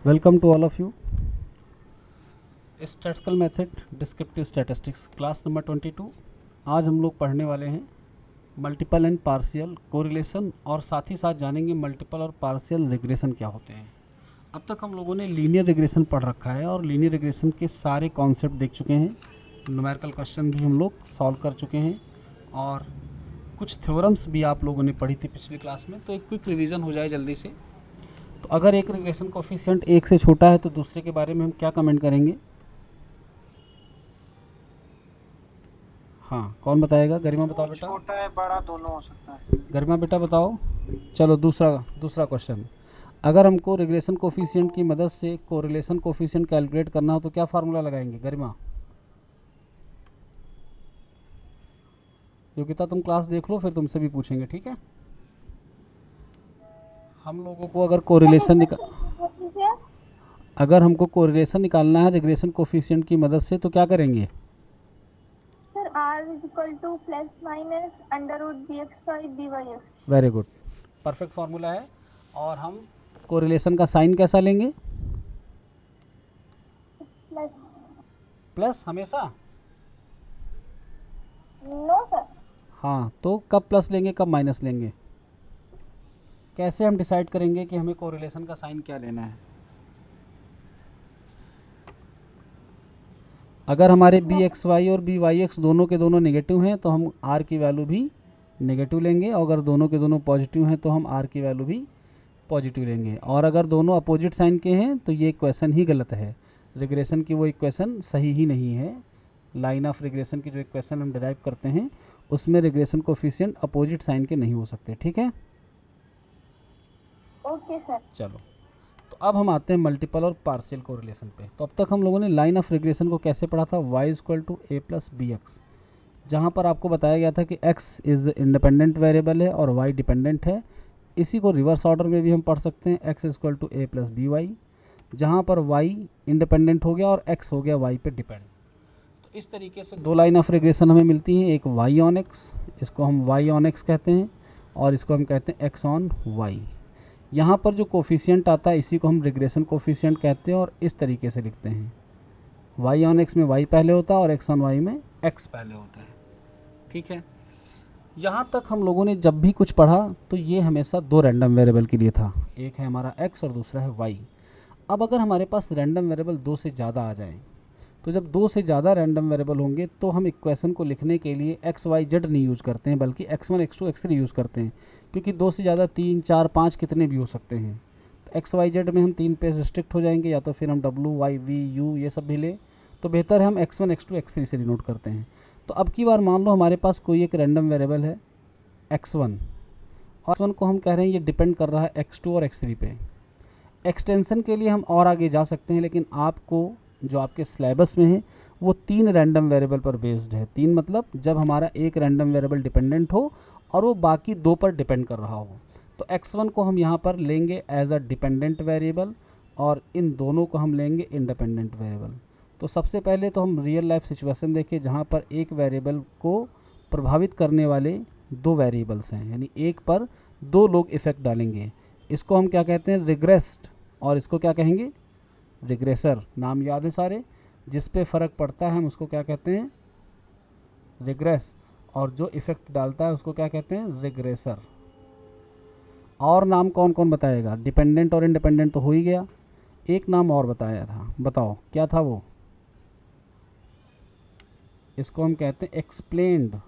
Welcome to all of you. Statistical method descriptive statistics class number 22। आज हम लोग पढ़ने वाले हैं मल्टीपल एंड पार्शियल कोरिलेशन और साथ ही साथ जानेंगे मल्टीपल और पार्शियल रिग्रेशन क्या होते हैं। अब तक हम लोगों ने लीनियर रिग्रेशन पढ़ रखा है और लीनियर रिग्रेशन के सारे कॉन्सेप्ट देख चुके हैं। न्यूमेरिकल क्वेश्चन भी हम लोग सॉल्व कर चुके हैं और कुछ थ्योरम्स भी आप लोगों ने पढ़ी थी पिछली क्लास में। तो एक क्विक रिवीजन हो जाए जल्दी से। तो अगर एक रिग्रेशन कोफिशिएंट एक से छोटा है तो दूसरे के बारे में हम क्या कमेंट करेंगे? हाँ, कौन बताएगा? गरिमा बताओ बेटा। छोटा है बड़ा दोनों हो सकता है। गरिमा बेटा बताओ। चलो दूसरा दूसरा क्वेश्चन। अगर हमको रिग्रेशन कोफिशिएंट की मदद से कोरिलेशन कोफिशिएंट कैलकुलेट करना हो तो क्या फार्मूला लगाएंगे? गरिमा। योगिता तुम क्लास देख लो, फिर तुमसे भी पूछेंगे, ठीक है? हम लोगों को अगर हमको कोरिलेशन निकालना है रिग्रेशन कोफिशिएंट की मदद से तो क्या करेंगे? Sir r is equal to plus minus under root b x y b y x. Very good, perfect formula है। और हम कोरिलेशन का साइन कैसा लेंगे? प्लस। प्लस हमेशा? No sir. हाँ, तो कब प्लस लेंगे कब माइनस लेंगे? कैसे हम डिसाइड करेंगे कि हमें कोरिलेशन का साइन क्या लेना है? अगर हमारे बी एक्स वाई और बी वाई एक्स दोनों के दोनों नेगेटिव हैं तो हम आर की वैल्यू भी नेगेटिव लेंगे, और अगर दोनों के दोनों पॉजिटिव हैं तो हम आर की वैल्यू भी पॉजिटिव लेंगे। और अगर दोनों अपोजिट साइन के हैं तो ये इक्वेशन ही गलत है। रिग्रेशन की वो इक्वेशन सही ही नहीं है। लाइन ऑफ रिग्रेशन की जो इक्वेशन हम डिराइव करते हैं उसमें रिग्रेशन कोफिशिएंट अपोजिट साइन के नहीं हो सकते, ठीक है? Okay sir. चलो, तो अब हम आते हैं मल्टीपल और पार्शियल कोरिलेशन पे। तो अब तक हम लोगों ने लाइन ऑफ रिग्रेशन को कैसे पढ़ा था? y is equal to A plus B x, जहाँ पर आपको बताया गया था कि x इज़ इंडिपेंडेंट वेरिएबल है और y डिपेंडेंट है। इसी को रिवर्स ऑर्डर में भी हम पढ़ सकते हैं, x is equal to A plus b y, जहाँ पर y इंडिपेंडेंट हो गया और x हो गया y पे डिपेंड। तो इस तरीके से दो लाइन ऑफ रिग्रेशन हमें मिलती हैं, एक y ऑन x, इसको हम y ऑन x कहते हैं, और इसको हम कहते हैं x ऑन y। यहाँ पर जो कोफिशिएंट आता है इसी को हम रिग्रेशन कोफिशिएंट कहते हैं और इस तरीके से लिखते हैं, y ऑन x में y पहले होता है और x ऑन y में x पहले होता है, ठीक है? यहाँ तक हम लोगों ने जब भी कुछ पढ़ा तो ये हमेशा दो रैंडम वेरिएबल के लिए था, एक है हमारा x और दूसरा है y। अब अगर हमारे पास रैंडम वेरिएबल दो से ज़्यादा आ जाए, तो जब दो से ज़्यादा रैंडम वेरिएबल होंगे तो हम इक्वेशन को लिखने के लिए एक्स वाई जेड नहीं यूज़ करते हैं, बल्कि x1 x2 x3 यूज़ करते हैं, क्योंकि दो से ज़्यादा 3 4 5 कितने भी हो सकते हैं। तो एक्स वाई जेड में हम 3 पे रिस्ट्रिक्ट हो जाएंगे, या तो फिर हम w y v u ये सब भी लें, तो बेहतर है हम x1 x2 x3 से डिनोट करते हैं। तो अब की बार मान लो हमारे पास कोई एक रैंडम वेरिएबल है x1, और x1 को हम कह रहे हैं ये डिपेंड कर रहा है x2 और x3 पे। एक्सटेंशन के लिए हम और आगे जा सकते हैं, लेकिन आपको जो आपके सिलेबस में है वो 3 रैंडम वेरिएबल पर बेस्ड है। 3 मतलब जब हमारा एक रैंडम वेरिएबल डिपेंडेंट हो और वो बाकी दो पर डिपेंड कर रहा हो। तो x1 को हम यहाँ पर लेंगे एज अ डिपेंडेंट वेरिएबल और इन दोनों को हम लेंगे इंडिपेंडेंट वेरिएबल। तो सबसे पहले तो हम रियल लाइफ सिचुएशन देखें जहाँ पर एक वेरिएबल को प्रभावित करने वाले दो वेरिएबल्स हैं, यानी एक पर दो लोग इफ़ेक्ट डालेंगे। इसको हम क्या कहते हैं? रिग्रेस्ड, और इसको क्या कहेंगे? रिग्रेसर। नाम याद है सारे? जिस पे फ़र्क पड़ता है हम उसको क्या कहते हैं? रिग्रेस, और जो इफ़ेक्ट डालता है उसको क्या कहते हैं? रिग्रेसर। और नाम कौन कौन बताएगा? डिपेंडेंट और इंडिपेंडेंट तो हो ही गया, एक नाम और बताया था, बताओ क्या था वो? इसको हम कहते हैं एक्सप्लेन्ड,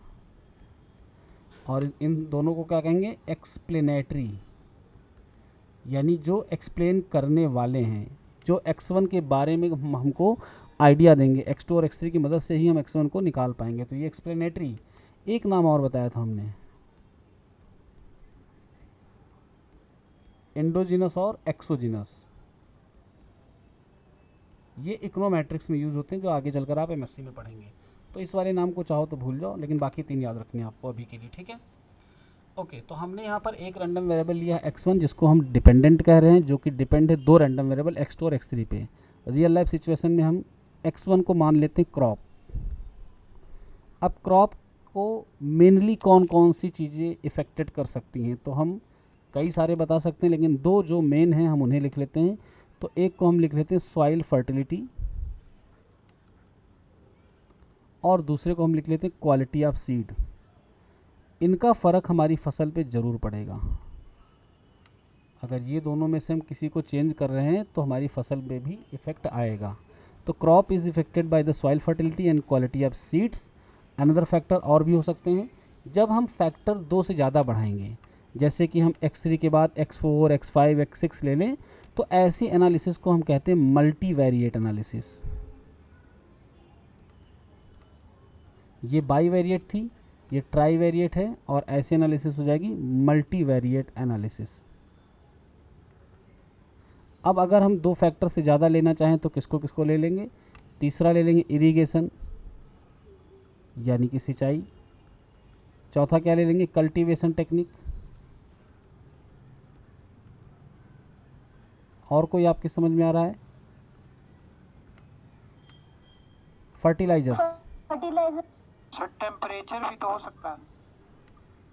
और इन दोनों को क्या कहेंगे? एक्सप्लेनेटरी, यानी जो एक्सप्लेन करने वाले हैं, जो x1 के बारे में हमको आइडिया देंगे। x2 और x3 की मदद से ही हम x1 को निकाल पाएंगे, तो ये एक्सप्लेनेटरी। एक नाम और बताया था हमने, एंडोजिनस और एक्सोजिनस। ये इकोनोमेट्रिक्स में यूज़ होते हैं, जो आगे चलकर आप एमएससी में पढ़ेंगे। तो इस वाले नाम को चाहो तो भूल जाओ, लेकिन बाकी 3 याद रखने हैं आपको अभी के लिए, ठीक है? ओके, तो हमने यहाँ पर एक रैंडम वेरिएबल लिया है x1, जिसको हम डिपेंडेंट कह रहे हैं, जो कि डिपेंड है दो रैंडम वेरिएबल x2 और x3 पे। रियल लाइफ सिचुएशन में हम x1 को मान लेते हैं क्रॉप। अब क्रॉप को मेनली कौन कौन सी चीज़ें इफ़ेक्टेड कर सकती हैं? तो हम कई सारे बता सकते हैं, लेकिन दो जो मेन हैं हम उन्हें लिख लेते हैं। तो एक को हम लिख लेते हैं सॉइल फर्टिलिटी और दूसरे को हम लिख लेते हैं क्वालिटी ऑफ सीड। इनका फ़र्क हमारी फसल पे ज़रूर पड़ेगा। अगर ये दोनों में से हम किसी को चेंज कर रहे हैं तो हमारी फसल पे भी इफ़ेक्ट आएगा। तो crop is affected by the soil fertility and quality of seeds. Another factor और भी हो सकते हैं। जब हम फैक्टर 2 से ज़्यादा बढ़ाएंगे, जैसे कि हम x3 के बाद x4, x5, x6 ले लें, तो ऐसी एनालिसिस को हम कहते हैं मल्टी वेरिएट एनालिसिस। ये बाई वेरिएट थी, ये ट्राई वेरिएट है, और ऐसी एनालिसिस हो जाएगी मल्टी वेरिएट एनालिसिस। अब अगर हम 2 फैक्टर से ज़्यादा लेना चाहें तो किसको किसको ले लेंगे? तीसरा ले लेंगे इरिगेशन यानी कि सिंचाई। चौथा क्या ले लेंगे? Cultivation technique. और कोई आपकी समझ में आ रहा है? फर्टिलाइजर्स। सर टेम्परेचर भी तो हो सकता है।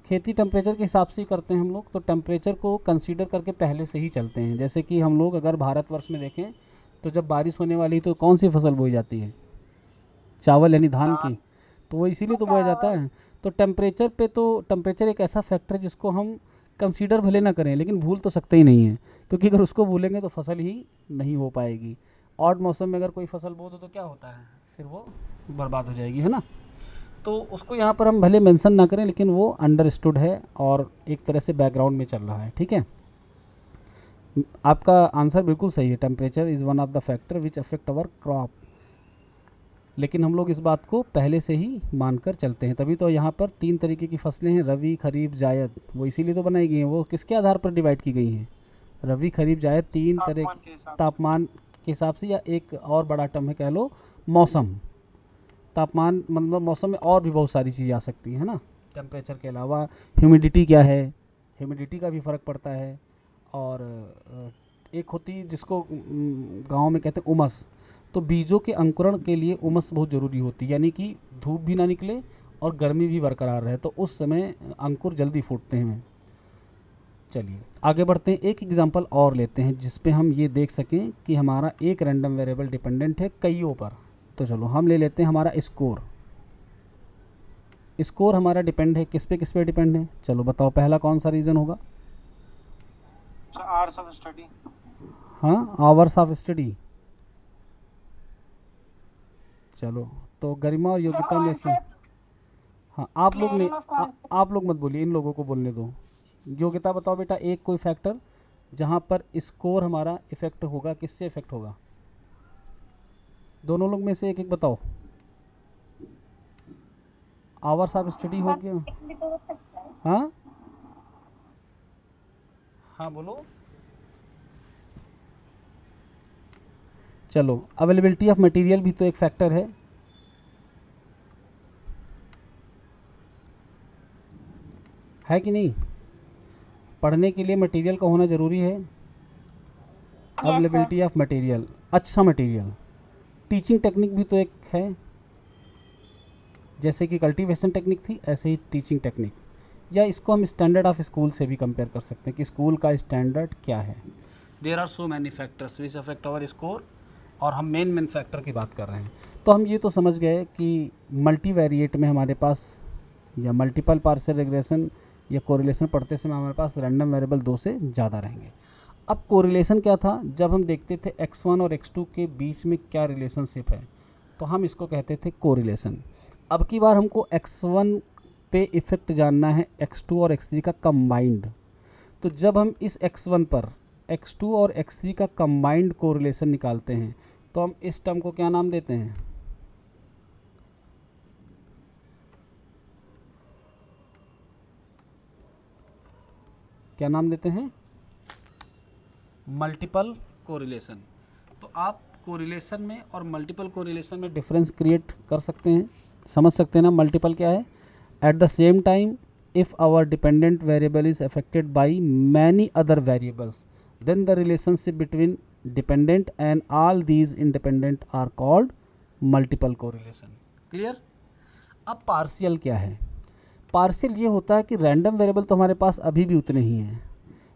खेती टेम्परेचर के हिसाब से ही करते हैं हम लोग, तो टेम्परेचर को कंसीडर करके पहले से ही चलते हैं। जैसे कि हम लोग अगर भारतवर्ष में देखें तो जब बारिश होने वाली तो कौन सी फसल बोई जाती है? चावल यानी धान की, तो वो इसीलिए तो बोया जाता है। तो टेम्परेचर पे, तो टेम्परेचर एक ऐसा फैक्टर है जिसको हम कंसीडर भले ना करें लेकिन भूल तो सकते ही नहीं है, क्योंकि अगर उसको भूलेंगे तो फसल ही नहीं हो पाएगी। ऑड मौसम में अगर कोई फसल बो दो तो क्या होता है? फिर वो बर्बाद हो जाएगी, है ना। तो उसको यहाँ पर हम भले मेंशन ना करें लेकिन वो अंडरस्टूड है और एक तरह से बैकग्राउंड में चल रहा है, ठीक है। आपका आंसर बिल्कुल सही है, temperature is one of the factor which affect our crop. लेकिन हम लोग इस बात को पहले से ही मानकर चलते हैं, तभी तो यहाँ पर 3 तरीके की फसलें हैं, रबी, खरीफ, जायद। वो इसीलिए तो बनाई गई हैं। वो किसके आधार पर डिवाइड की गई हैं? रबी, खरीफ, जायद, 3 तरह तापमान के हिसाब से, या एक और बड़ा टर्म है कह लो मौसम। तापमान मतलब मौसम में और भी बहुत सारी चीज़ें आ सकती हैं, है ना। टेम्परेचर के अलावा ह्यूमिडिटी क्या है, ह्यूमिडिटी का भी फ़र्क पड़ता है। और एक होती है जिसको गांव में कहते हैं उमस। तो बीजों के अंकुरण के लिए उमस बहुत ज़रूरी होती है, यानी कि धूप भी ना निकले और गर्मी भी बरकरार रहे, तो उस समय अंकुर जल्दी फूटते हैं। चलिए आगे बढ़ते हैं, एक एग्जांपल और लेते हैं जिस पे हम ये देख सकें कि हमारा एक रैंडम वेरिएबल डिपेंडेंट है कईयों पर। तो चलो हम ले लेते हैं हमारा स्कोर। स्कोर हमारा डिपेंड है किस पे डिपेंड है? चलो बताओ, पहला कौन सा रीज़न होगा? Hours of study. हाँ, आवर्स ऑफ स्टडी। चलो तो गरिमा और योग्यता में से, हाँ आप लोग ने आप लोग मत बोलिए, इन लोगों को बोलने दो। योग्यता बताओ बेटा, एक कोई फैक्टर जहाँ पर स्कोर हमारा इफेक्ट होगा, किससे इफेक्ट होगा? दोनों लोग में से एक एक बताओ। आवर्स ऑफ स्टडी हो गया। हाँ हाँ बोलो। चलो अवेलेबिलिटी ऑफ मटेरियल भी तो एक फैक्टर है कि नहीं? पढ़ने के लिए मटेरियल का होना ज़रूरी है। अवेलेबिलिटी ऑफ मटेरियल, अच्छा मटेरियल। टीचिंग टेक्निक भी तो एक है, जैसे कि कल्टीवेशन टेक्निक थी, ऐसे ही टीचिंग टेक्निक। या इसको हम स्टैंडर्ड ऑफ स्कूल से भी कंपेयर कर सकते हैं कि स्कूल का स्टैंडर्ड क्या है। There are so many factors which affect our score, और हम मेन फैक्टर की बात कर रहे हैं। तो हम ये तो समझ गए कि मल्टी वेरिएट में हमारे पास, या मल्टीपल पार्शियल रिग्रेशन या कोरिलेशन पढ़ते समय हमारे पास रैंडम वेरिएबल 2 से ज़्यादा रहेंगे। अब कोरिलेशन क्या था? जब हम देखते थे x1 और x2 के बीच में क्या रिलेशनशिप है, तो हम इसको कहते थे कोरिलेशन। अब की बार हमको x1 पे इफ़ेक्ट जानना है x2 और x3 का कंबाइंड। तो जब हम इस x1 पर x2 और x3 का कंबाइंड कोरिलेशन निकालते हैं तो हम इस टर्म को क्या नाम देते हैं? क्या नाम देते हैं? Multiple correlation. तो आप कोरिलेशन में और मल्टीपल कोरिलेशन में डिफरेंस क्रिएट कर सकते हैं, समझ सकते हैं ना। मल्टीपल क्या है? At the same time if our dependent variable is affected by many other variables, then the relationship between dependent and all these independent are called multiple correlation. clear? अब पार्शियल क्या है? पार्शियल ये होता है कि random variable तो हमारे पास अभी भी उतने ही हैं,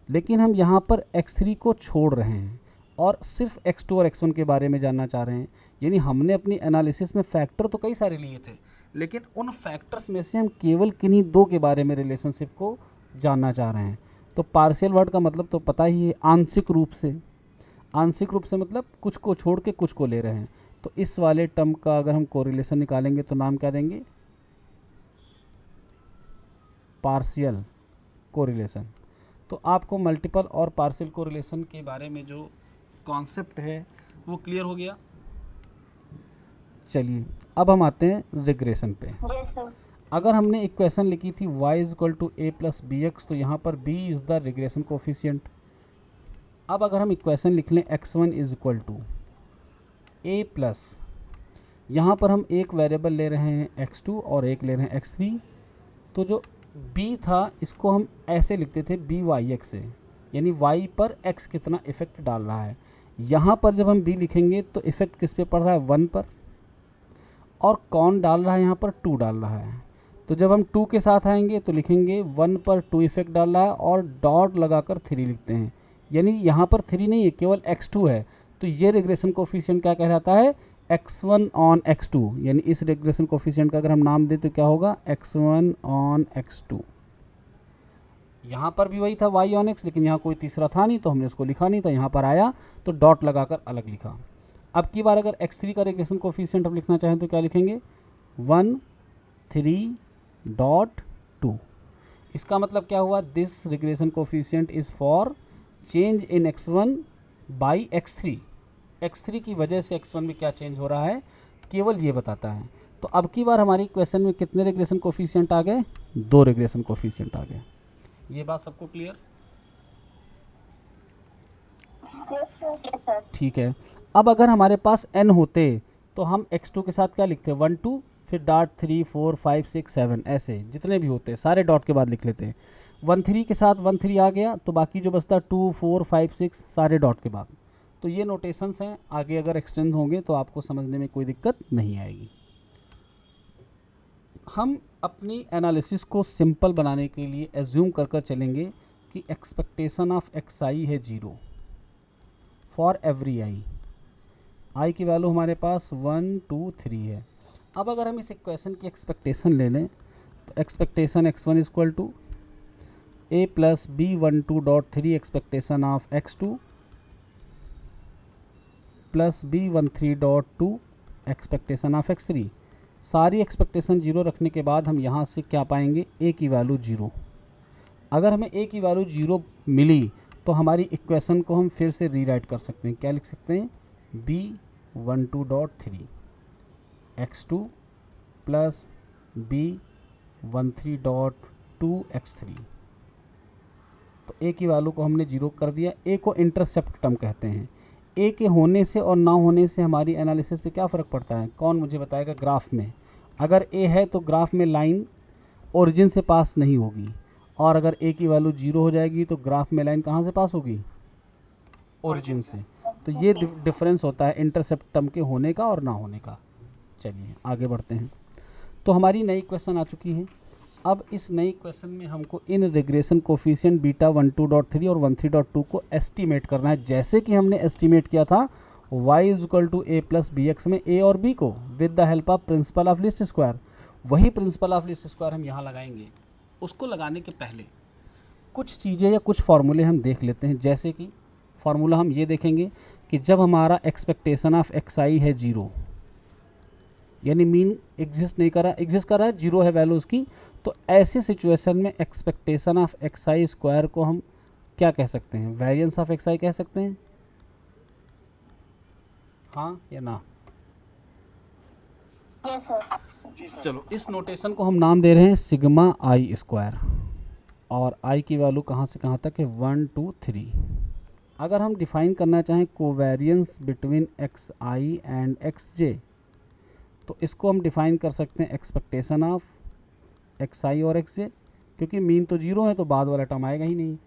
लेकिन हम यहाँ पर x3 को छोड़ रहे हैं और सिर्फ x2 और x1 के बारे में जानना चाह रहे हैं। यानी हमने अपनी एनालिसिस में फैक्टर तो कई सारे लिए थे, लेकिन उन फैक्टर्स में से हम केवल किन्हीं दो के बारे में रिलेशनशिप को जानना चाह रहे हैं। तो पार्शियल वर्ड का मतलब तो पता ही है, आंशिक रूप से। आंशिक रूप से मतलब कुछ को छोड़ के कुछ को ले रहे हैं। तो इस वाले टर्म का अगर हम कोरिलेशन निकालेंगे तो नाम क्या देंगे? Partial correlation. तो आपको मल्टीपल और पार्शियल कोरिलेशन के बारे में जो कॉन्सेप्ट है वो क्लियर हो गया। चलिए अब हम आते हैं रिग्रेशन पे। Yes sir. अगर हमने इक्वेशन लिखी थी y equal to A plus B x, तो यहाँ पर b is the regression coefficient. अब अगर हम इक्वेशन लिख लें x1 is equal to A plus, यहाँ पर हम एक वेरिएबल ले रहे हैं x2 और एक ले रहे हैं x3, तो जो b था इसको हम ऐसे लिखते थे b y x से, यानी y पर x कितना इफ़ेक्ट डाल रहा है। यहाँ पर जब हम b लिखेंगे तो इफ़ेक्ट किस पे पड़ रहा है? 1 पर। और कौन डाल रहा है? यहाँ पर 2 डाल रहा है। तो जब हम 2 के साथ आएंगे तो लिखेंगे 1 पर 2 इफ़ेक्ट डाल रहा है और डॉट लगाकर 3 लिखते हैं, यानी यहाँ पर 3 नहीं है, केवल x2 है। तो ये रिग्रेशन कोफिशिएंट क्या कहलाता है? x1 on x2। यानी इस रिग्रेशन कोफिशिएंट का अगर हम नाम दें तो क्या होगा? x1 on x2। यहाँ पर भी वही था y ऑन x, लेकिन यहाँ कोई तीसरा था नहीं तो हमने उसको लिखा नहीं था, यहाँ पर आया तो डॉट लगाकर अलग लिखा। अब की बार अगर x3 का रिग्रेशन कोफिशिएंट हम लिखना चाहें तो क्या लिखेंगे? 1 3 डॉट 2। इसका मतलब क्या हुआ? This regression coefficient is for change in x1 by x3। x3 की वजह से x1 में क्या चेंज हो रहा है, केवल ये बताता है। तो अब की बार हमारी क्वेश्चन में कितने रिग्रेशन कोफिशिएंट आ गए? 2 रिग्रेशन कोफिशिएंट आ गए। ये बात सबको क्लियर? Yes sir. ठीक है। अब अगर हमारे पास n होते तो हम x2 के साथ क्या लिखते? 1 2, फिर डॉट 3 4 5 6 7, ऐसे जितने भी होते सारे डॉट के बाद लिख लेते हैं। 1 3 के साथ 1 3 आ गया तो बाकी जो बचता 2 4 5 6 सारे डॉट के बाद। तो ये नोटेशंस हैं, आगे अगर एक्सटेंड होंगे तो आपको समझने में कोई दिक्कत नहीं आएगी। हम अपनी एनालिसिस को सिंपल बनाने के लिए एज्यूम कर चलेंगे कि एक्सपेक्टेशन ऑफ xi है 0 फॉर एवरी i की वैल्यू हमारे पास 1 2 3 है। अब अगर हम इस इक्वेशन की एक्सपेक्टेशन ले लें तो expectation x1 is equal to a plus b12.3 expectation of x2 plus b13.2 expectation of x3। सारी एक्सपेक्टेशन 0 रखने के बाद हम यहाँ से क्या पाएंगे? a की वैल्यू 0। अगर हमें a की वैल्यू 0 मिली तो हमारी इक्वेशन को हम फिर से रीराइट कर सकते हैं। क्या लिख सकते हैं? b12.3 x2 plus b13.2 x3। तो a की वैल्यू को हमने 0 कर दिया। a को इंटरसेप्ट टर्म कहते हैं। a के होने से और ना होने से हमारी एनालिसिस पे क्या फ़र्क पड़ता है? कौन मुझे बताएगा? ग्राफ में अगर a है तो ग्राफ में लाइन ओरिजिन से पास नहीं होगी, और अगर a की वैल्यू 0 हो जाएगी तो ग्राफ में लाइन कहाँ से पास होगी? ओरिजिन से। तो ये डिफरेंस होता है इंटरसेप्ट टर्म के होने का और ना होने का। चलिए आगे बढ़ते हैं। तो हमारी नई क्वेश्चन आ चुकी है। अब इस नई क्वेश्चन में हमको इन रिग्रेशन कोफिशिएंट बीटा 12.3 और 13.2 को एस्टीमेट करना है, जैसे कि हमने एस्टीमेट किया था y is equal to A plus B x में a और b को with the help of principle of least square. वही प्रिंसिपल ऑफ लीस्ट स्क्वायर हम यहाँ लगाएंगे। उसको लगाने के पहले कुछ चीज़ें या कुछ फार्मूले हम देख लेते हैं। जैसे कि फार्मूला हम ये देखेंगे कि जब हमारा एक्सपेक्टेशन ऑफ xi है 0, यानी मीन एग्जिस्ट नहीं कर रहा, एग्जिस्ट कर रहा है, 0 है वैल्यू उसकी, तो ऐसी सिचुएशन में एक्सपेक्टेशन ऑफ xi स्क्वायर को हम क्या कह सकते हैं? वेरिएंस ऑफ xi कह सकते हैं। हाँ या ना? Yes sir. चलो इस नोटेशन को हम नाम दे रहे हैं सिग्मा आई स्क्वायर, और i की वैल्यू कहाँ से कहाँ तक है? 1 2 3। अगर हम डिफाइन करना चाहें covariance between xi and xj, तो इसको हम डिफाइन कर सकते हैं एक्सपेक्टेशन ऑफ xi और xj, क्योंकि मीन तो 0 है तो बाद वाला टर्म आएगा ही नहीं।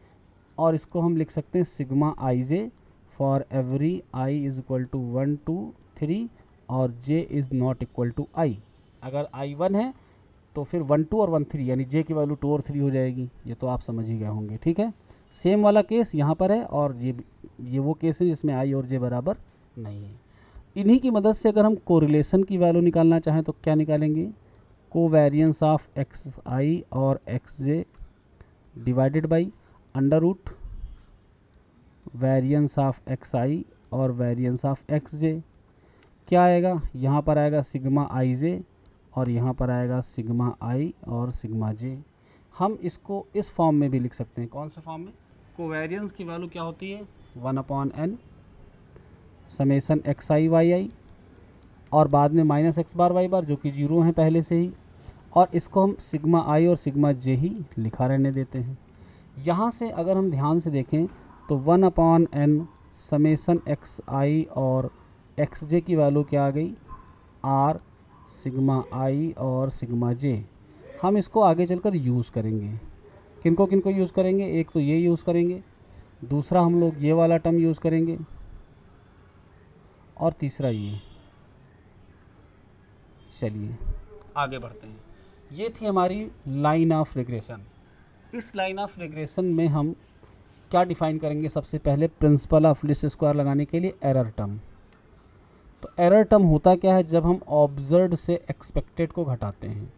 और इसको हम लिख सकते हैं sigma ij for every i is equal to 1 2 3 और j is not equal to i। अगर i 1 है तो फिर 1 2 और 1 3, यानी j की वैल्यू 2 और 3 हो जाएगी। ये तो आप समझ ही गए होंगे। ठीक है, सेम वाला केस यहाँ पर है और ये ये वो केस है जिसमें आई और जे बराबर नहीं है। इन्हीं की मदद से अगर हम कोरिलेशन की वैल्यू निकालना चाहें तो क्या निकालेंगे, कोवेरियंस ऑफ एक्स आई और X J divided by under root variance of X I और वेरियंस ऑफ एक्स जे। क्या आएगा, यहाँ पर आएगा सिग्मा आई जे और यहाँ पर आएगा सिग्मा आई और सिग्मा जे। हम इसको इस फॉर्म में भी लिख सकते हैं। कौन से फॉर्म में, कोवेरियंस की वैल्यू क्या होती है 1/n समेसन एक्स आई वाई आई और बाद में माइनस एक्स बार वाई बार जो कि 0 है पहले से ही, और इसको हम सिग्मा आई और सिग्मा जे ही लिखा रहने देते हैं। यहाँ से अगर हम ध्यान से देखें तो 1/n समेसन एक्स आई और एक्स जे की वैल्यू क्या आ गई, आर सिग्मा आई और सिग्मा जे। हम इसको आगे चलकर यूज़ करेंगे। किनको किनको यूज़ करेंगे, एक तो ये यूज़ करेंगे, दूसरा हम लोग ये वाला टर्म यूज़ करेंगे और तीसरा ये। चलिए आगे बढ़ते हैं। ये थी हमारी लाइन ऑफ रिग्रेशन। इस लाइन ऑफ रिग्रेशन में हम क्या डिफाइन करेंगे, सबसे पहले प्रिंसिपल ऑफ लीस्ट स्क्वायर लगाने के लिए एरर टर्म। तो एरर टर्म होता क्या है, जब हम ऑब्जर्व्ड से एक्सपेक्टेड को घटाते हैं।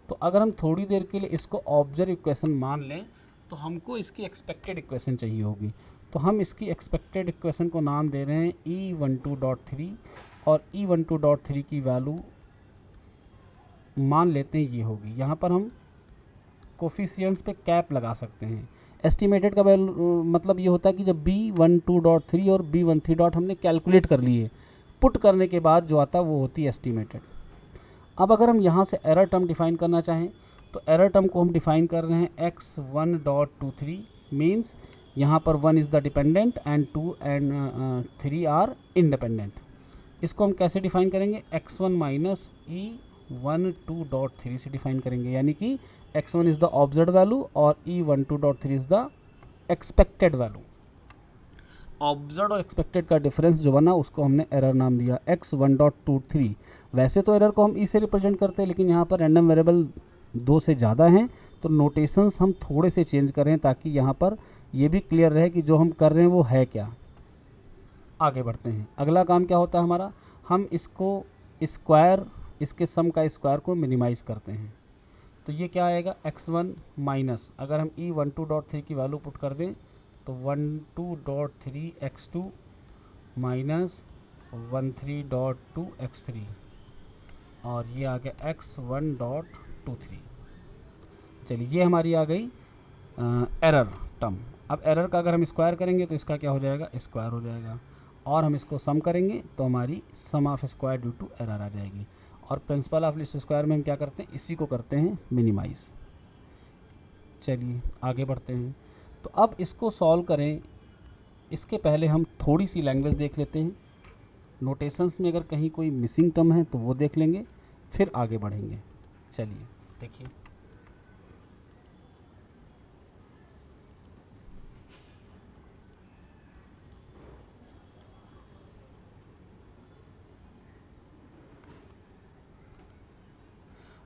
तो अगर हम थोड़ी देर के लिए इसको ऑब्जर्व इक्वेशन मान लें तो हमको इसकी एक्सपेक्टेड इक्वेशन चाहिए होगी। तो हम इसकी एक्सपेक्टेड इक्वेशन को नाम दे रहे हैं E12.3 और E12.3 की वैल्यू मान लेते हैं ये होगी। यहाँ पर हम कोफिशिएंट्स पे कैप लगा सकते हैं। एस्टिमेटेड का वैल्यू मतलब ये होता है कि जब B12.3 और B13 हमने कैलकुलेट कर लिए, पुट करने के बाद जो आता है वो होती है एस्टिमेटेड। अब अगर हम यहाँ से एरर टर्म डिफाइन करना चाहें तो एरर टर्म को हम डिफाइन कर रहे हैं x1.23 मीन्स यहाँ पर 1 is the dependent and 2 and 3 are independent. इसको हम कैसे डिफाइन करेंगे, x1 माइनस E12.3 से डिफाइन करेंगे, यानी कि x1 is the observed value और E12.3 is the expected value. Observed और एक्सपेक्टेड का डिफरेंस जो बना उसको हमने एरर नाम दिया x1.23। वैसे तो एरर को हम ई से रिप्रेजेंट करते हैं, लेकिन यहाँ पर रैंडम वेरिएबल 2 से ज़्यादा हैं तो नोटेशंस हम थोड़े से चेंज करें ताकि यहाँ पर ये भी क्लियर रहे कि जो हम कर रहे हैं वो है क्या। आगे बढ़ते हैं। अगला काम क्या होता है हमारा, हम इसको स्क्वायर, इसके सम का स्क्वायर को मिनिमाइज़ करते हैं। तो ये क्या आएगा, x1 माइनस, अगर हम E12.3 की वैल्यू पुट कर दें तो 12.3 x2 माइनस 13.2 x3 और ये आ गया x1.23। चलिए ये हमारी आ गई एरर टर्म। अब एरर का अगर हम स्क्वायर करेंगे तो इसका क्या हो जाएगा, स्क्वायर हो जाएगा, और हम इसको सम करेंगे तो हमारी sum of square due to error आ जाएगी। और प्रिंसिपल ऑफ लीस्ट स्क्वायर में हम क्या करते हैं, इसी को करते हैं मिनिमाइज़। चलिए आगे बढ़ते हैं। तो अब इसको सॉल्व करें, इसके पहले हम थोड़ी सी लैंग्वेज देख लेते हैं। नोटेशंस में अगर कहीं कोई मिसिंग टर्म है तो वो देख लेंगे, फिर आगे बढ़ेंगे। चलिए देखिए,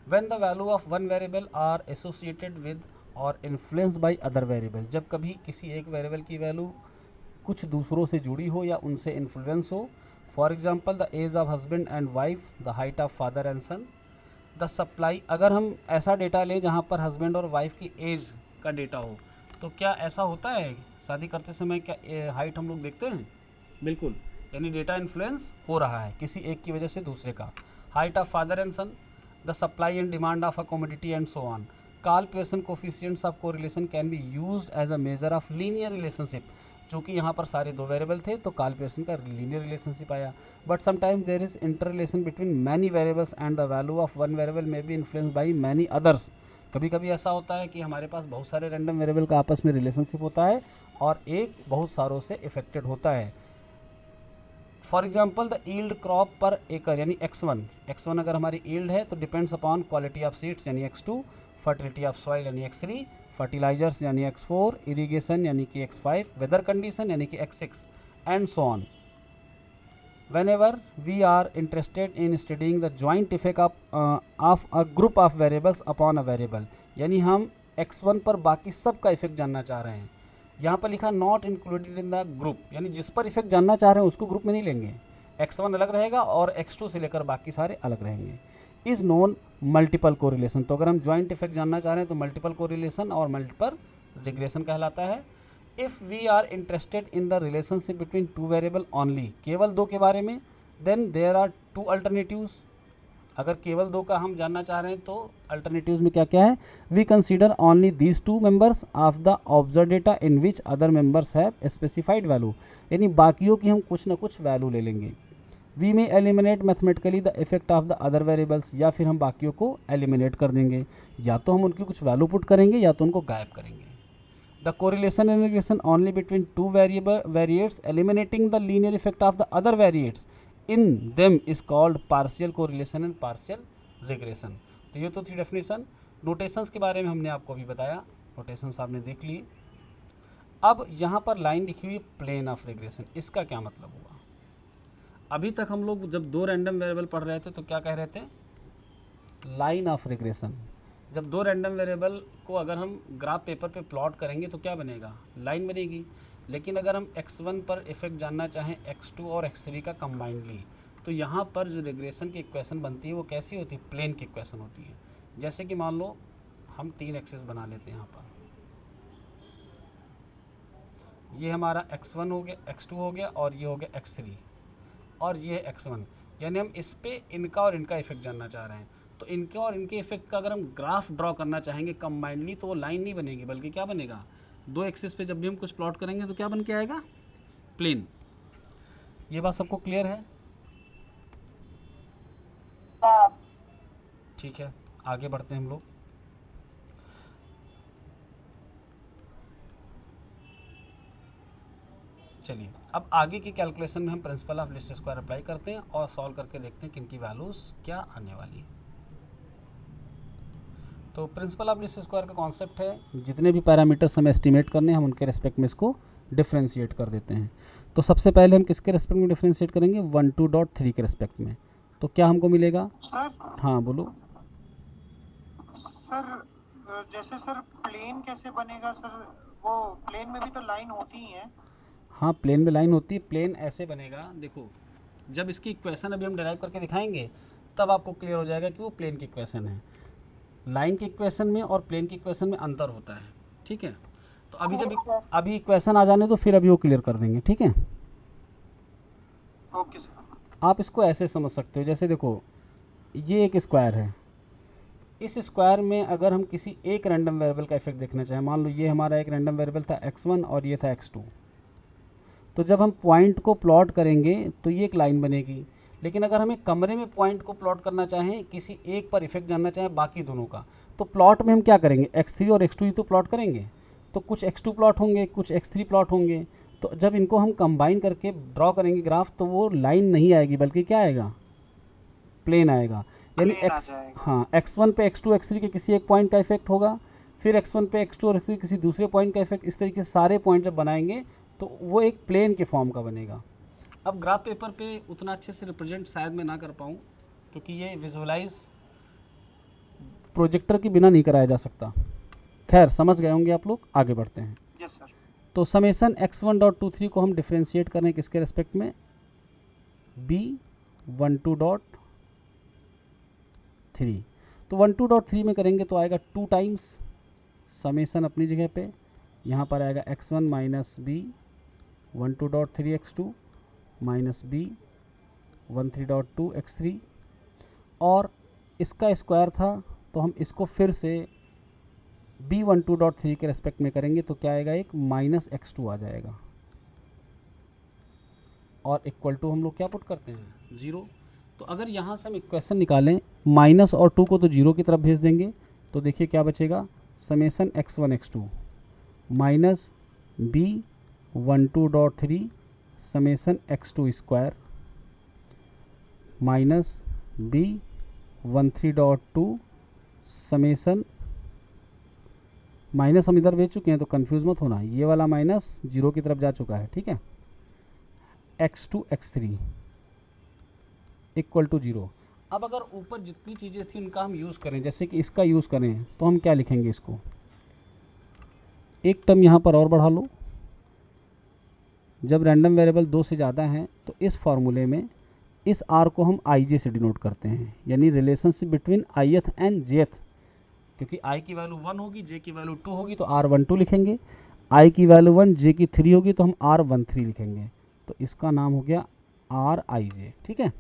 when the value of one variable are associated with और इन्फ्लुएंस बाय अदर वेरिएबल, जब कभी किसी एक वेरिएबल की वैल्यू कुछ दूसरों से जुड़ी हो या उनसे इन्फ्लुएंस हो। For example the age of husband and wife, the height of father and son, the supply. अगर हम ऐसा डेटा लें जहाँ पर हस्बैंड और वाइफ की एज का डेटा हो, तो क्या ऐसा होता है शादी करते समय क्या हाइट हम लोग देखते हैं? बिल्कुल, यानी डेटा इन्फ्लुएंस हो रहा है किसी एक की वजह से दूसरे का। Height of father and son, the supply and demand of a commodity and so on. Karl Pearson coefficients of correlation can be used as a measure of linear relationship. चूँकि यहाँ पर सारे दो वेरिएबल थे तो कार्ल पियर्सन का linear relationship आया। But sometimes there is inter relation between many variables and the value of one variable may be influence by many others. कभी कभी ऐसा होता है कि हमारे पास बहुत सारे रैंडम वेरिएबल का आपस में रिलेशनशिप होता है और एक बहुत सारों से इफेक्टेड होता है। For example the yield crop पर एकड़ यानी x1 अगर हमारी यील्ड है तो depends upon quality of seeds यानी x2, फर्टिलिटी ऑफ सॉइल यानी x3, फर्टिलाइजर्स यानी x4, इरीगेशन यानी कि x5, वेदर कंडीशन यानी कि x6 and so on. whenever we are interested in studying the joint effect of a group of variables upon a variable, यानी हम x1 पर बाकी सब का इफेक्ट जानना चाह रहे हैं, यहाँ पर लिखा not included in the group, यानी जिस पर इफेक्ट जानना चाह रहे हैं उसको ग्रुप में नहीं लेंगे, x1 अलग रहेगा और x2 से लेकर बाकी सारे अलग रहेंगे। इज़ नोन मल्टीपल कोरिलेशन, तो अगर हम ज्वाइंट इफेक्ट जानना चाह रहे हैं तो मल्टीपल कोरिलेशन और मल्टीपल रिग्रेशन कहलाता है। If we are interested in the relationship between two variable only, केवल दो के बारे में, then there are two alternatives, अगर केवल दो का हम जानना चाह रहे हैं तो अल्टरनेटिव्स में क्या क्या है, we consider only these two members of the observe data in which other members have specified value, यानी बाकियों की हम कुछ ना कुछ वैल्यू ले लेंगे। वी में eliminate mathematically the effect of the other variables, या फिर हम बाकियों को एलिमिनेट कर देंगे, या तो हम उनकी कुछ वैल्यू पुट करेंगे या तो उनको गायब करेंगे। The correlation and regression only between two variates eliminating the linear effect of the other variates in them is called partial correlation and partial regression. तो ये तो थी डेफिनेशन। नोटेशंस के बारे में हमने आपको अभी बताया, नोटेशंस आपने देख लिए। अब यहाँ पर लाइन लिखी हुई है प्लेन ऑफ रिग्रेशन, इसका क्या मतलब हुआ? अभी तक हम लोग जब दो रैंडम वेरिएबल पढ़ रहे थे तो क्या कह रहे थे, लाइन ऑफ रिग्रेशन। जब दो रैंडम वेरिएबल को अगर हम ग्राफ पेपर पे प्लॉट करेंगे तो क्या बनेगा, लाइन बनेगी। लेकिन अगर हम x1 पर इफेक्ट जानना चाहें x2 और x3 का कंबाइंडली, तो यहाँ पर जो रिग्रेशन की इक्वेशन बनती है वो कैसी होती है, प्लेन की इक्वेशन होती है। जैसे कि मान लो हम तीन एक्सेस बना लेते हैं, यहाँ पर ये हमारा x1 हो गया, x2 हो गया और ये हो गया x3 और ये है x1, यानी हम इस पे इनका और इनका इफेक्ट जानना चाह रहे हैं। तो इनके और इनके इफेक्ट का अगर हम ग्राफ ड्रॉ करना चाहेंगे कंबाइंडली तो वो लाइन नहीं बनेगी, बल्कि क्या बनेगा, दो एक्सिस पे जब भी हम कुछ प्लॉट करेंगे तो क्या बन के आएगा, प्लेन। ये बात सबको क्लियर है? ठीक है, आगे बढ़ते हैं हम लोग। चलिए अब आगे की कैलकुलेशन में हम principal of least square apply करते हैं और सॉल्व करके देखते हैं कि इनकी वैल्यूज क्या आने वाली है। तो प्रिंसिपल ऑफ लीस्ट स्क्वायर का कॉन्सेप्ट है, जितने भी पैरामीटर्स हमें एस्टिमेट करने हैं हम उनके रेस्पेक्ट में इसको डिफ्रेंशिएट कर देते हैं। तो सबसे पहले हम किसके रेस्पेक्ट में डिफ्रेंशिएट करेंगे, 12.3 के रेस्पेक्ट में। तो क्या हमको मिलेगा, सर हाँ बोलो। सर जैसे सर प्लेन कैसे बनेगा सर, वो प्लेन में भी तो लाइन होती ही है। हाँ प्लेन में लाइन होती है, प्लेन ऐसे बनेगा, देखो जब इसकी इक्वेशन अभी हम डिराइव करके दिखाएंगे तब आपको क्लियर हो जाएगा कि वो प्लेन की इक्वेशन है। लाइन की इक्वेशन में और प्लेन की इक्वेशन में अंतर होता है, ठीक है। तो अभी जब अभी इक्वेशन आ जाने तो फिर अभी वो क्लियर कर देंगे, ठीक है। Okay sir. आप इसको ऐसे समझ सकते हो, जैसे देखो ये एक स्क्वायर है, इस स्क्वायर में अगर हम किसी एक रैंडम वेरिएबल का इफेक्ट देखना चाहें, मान लो ये हमारा एक रैंडम वेरिएबल था x1 और ये था x2, तो जब हम पॉइंट को प्लॉट करेंगे तो ये एक लाइन बनेगी। लेकिन अगर हमें कमरे में पॉइंट को प्लॉट करना चाहें, किसी एक पर इफेक्ट जानना चाहें बाकी दोनों का, तो प्लॉट में हम क्या करेंगे, x3 और x2 ही तो प्लॉट करेंगे। तो कुछ x2 प्लॉट होंगे, कुछ x3 प्लॉट होंगे। तो जब इनको हम कंबाइन करके ड्रॉ करेंगे ग्राफ, तो वो लाइन नहीं आएगी बल्कि क्या आएगा, प्लेन आएगा। यानी x1 पे x2 x3 के किसी एक पॉइंट का इफेक्ट होगा, फिर x1 पे x2 और x3 किसी दूसरे पॉइंट का इफेक्ट, इस तरीके से सारे पॉइंट जब बनाएंगे तो वो एक प्लेन के फॉर्म का बनेगा। अब ग्राफ पेपर पे उतना अच्छे से रिप्रेजेंट शायद मैं ना कर पाऊँ, क्योंकि ये विजुअलाइज प्रोजेक्टर के बिना नहीं कराया जा सकता। खैर समझ गए होंगे आप लोग, आगे बढ़ते हैं। Yes sir. तो समेसन x1.23 को हम डिफ्रेंशिएट करें किसके रेस्पेक्ट में, b12.3। तो 12.3 में करेंगे तो आएगा 2 टाइम्स समेसन अपनी जगह पे, यहाँ पर आएगा x1 minus B 12.3 x2 minus B 13.2 x3, और इसका स्क्वायर था तो हम इसको फिर से b12.3 के रेस्पेक्ट में करेंगे तो क्या आएगा, एक माइनस x2 आ जाएगा, और इक्वल टू हम लोग क्या पुट करते हैं, 0। तो अगर यहाँ से हम इक्वेशन निकालें, माइनस और 2 को तो 0 की तरफ भेज देंगे, तो देखिए क्या बचेगा, summation x1 x2 minus b12.3 summation x2 square minus b13.2 summation, minus हम इधर भेज चुके हैं तो कंफ्यूज मत होना, ये वाला माइनस 0 की तरफ जा चुका है, ठीक है, x2 x3 इक्वल टू 0। अब अगर ऊपर जितनी चीज़ें थी उनका हम यूज़ करें, जैसे कि इसका यूज़ करें, तो हम क्या लिखेंगे, इसको एक टर्म यहाँ पर और बढ़ा लो, जब रैंडम वेरिएबल 2 से ज़्यादा हैं तो इस फॉर्मूले में इस आर को हम आई जे से डिनोट करते हैं, यानी relationship between ith and jth। क्योंकि आई की वैल्यू 1 होगी, जे की वैल्यू 2 होगी तो R12 लिखेंगे, आई की वैल्यू 1, जे की 3 होगी तो हम R13 लिखेंगे। तो इसका नाम हो गया Rij। ठीक है,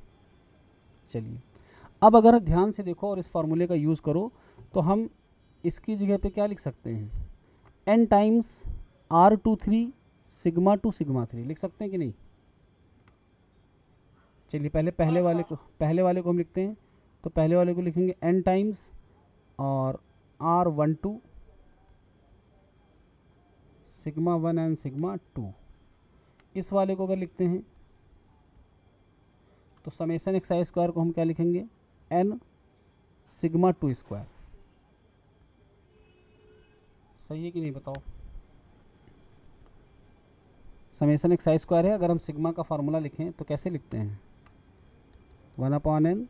चलिए अब अगर ध्यान से देखो और इस फॉर्मूले का यूज़ करो तो हम इसकी जगह पे क्या लिख सकते हैं, n times R23 sigma 2 sigma 3 लिख सकते हैं कि नहीं। चलिए पहले वाले को हम लिखते हैं। तो पहले वाले को लिखेंगे n टाइम्स और R12 सिग्मा 1 एंड सिग्मा 2। इस वाले को अगर लिखते हैं तो समेसन एक्स आई स्क्वायर को हम क्या लिखेंगे, n सिग्मा 2 स्क्वायर। सही है कि नहीं बताओ। समेसन एक्स आई स्क्वायर है, अगर हम सिग्मा का फार्मूला लिखें तो कैसे लिखते हैं, 1/n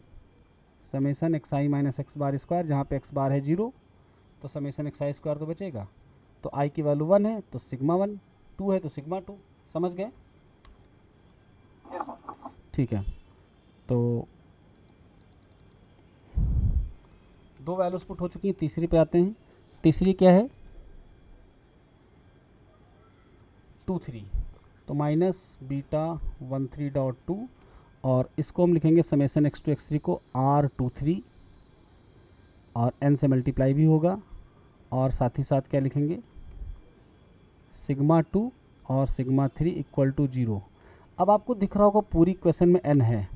समेसन एक्स आई माइनस एक्स बार स्क्वायर, जहाँ पे एक्स बार है 0 तो समेसन एक्स आई स्क्वायर तो बचेगा। तो आई की वैल्यू 1 है तो सिग्मा 1, 2 है तो सिग्मा 2। समझ गए। ठीक है, तो 2 वैल्यूज पुट हो चुकी हैं, तीसरी पे आते हैं। तीसरी क्या है, 2 3, तो माइनस बीटा 13.2 और इसको हम लिखेंगे समेसन x2 x3 को R23 और n से मल्टीप्लाई भी होगा और साथ ही साथ क्या लिखेंगे, सिग्मा 2 और सिग्मा 3 इक्वल टू 0। अब आपको दिख रहा होगा पूरी इक्वेशन में n है,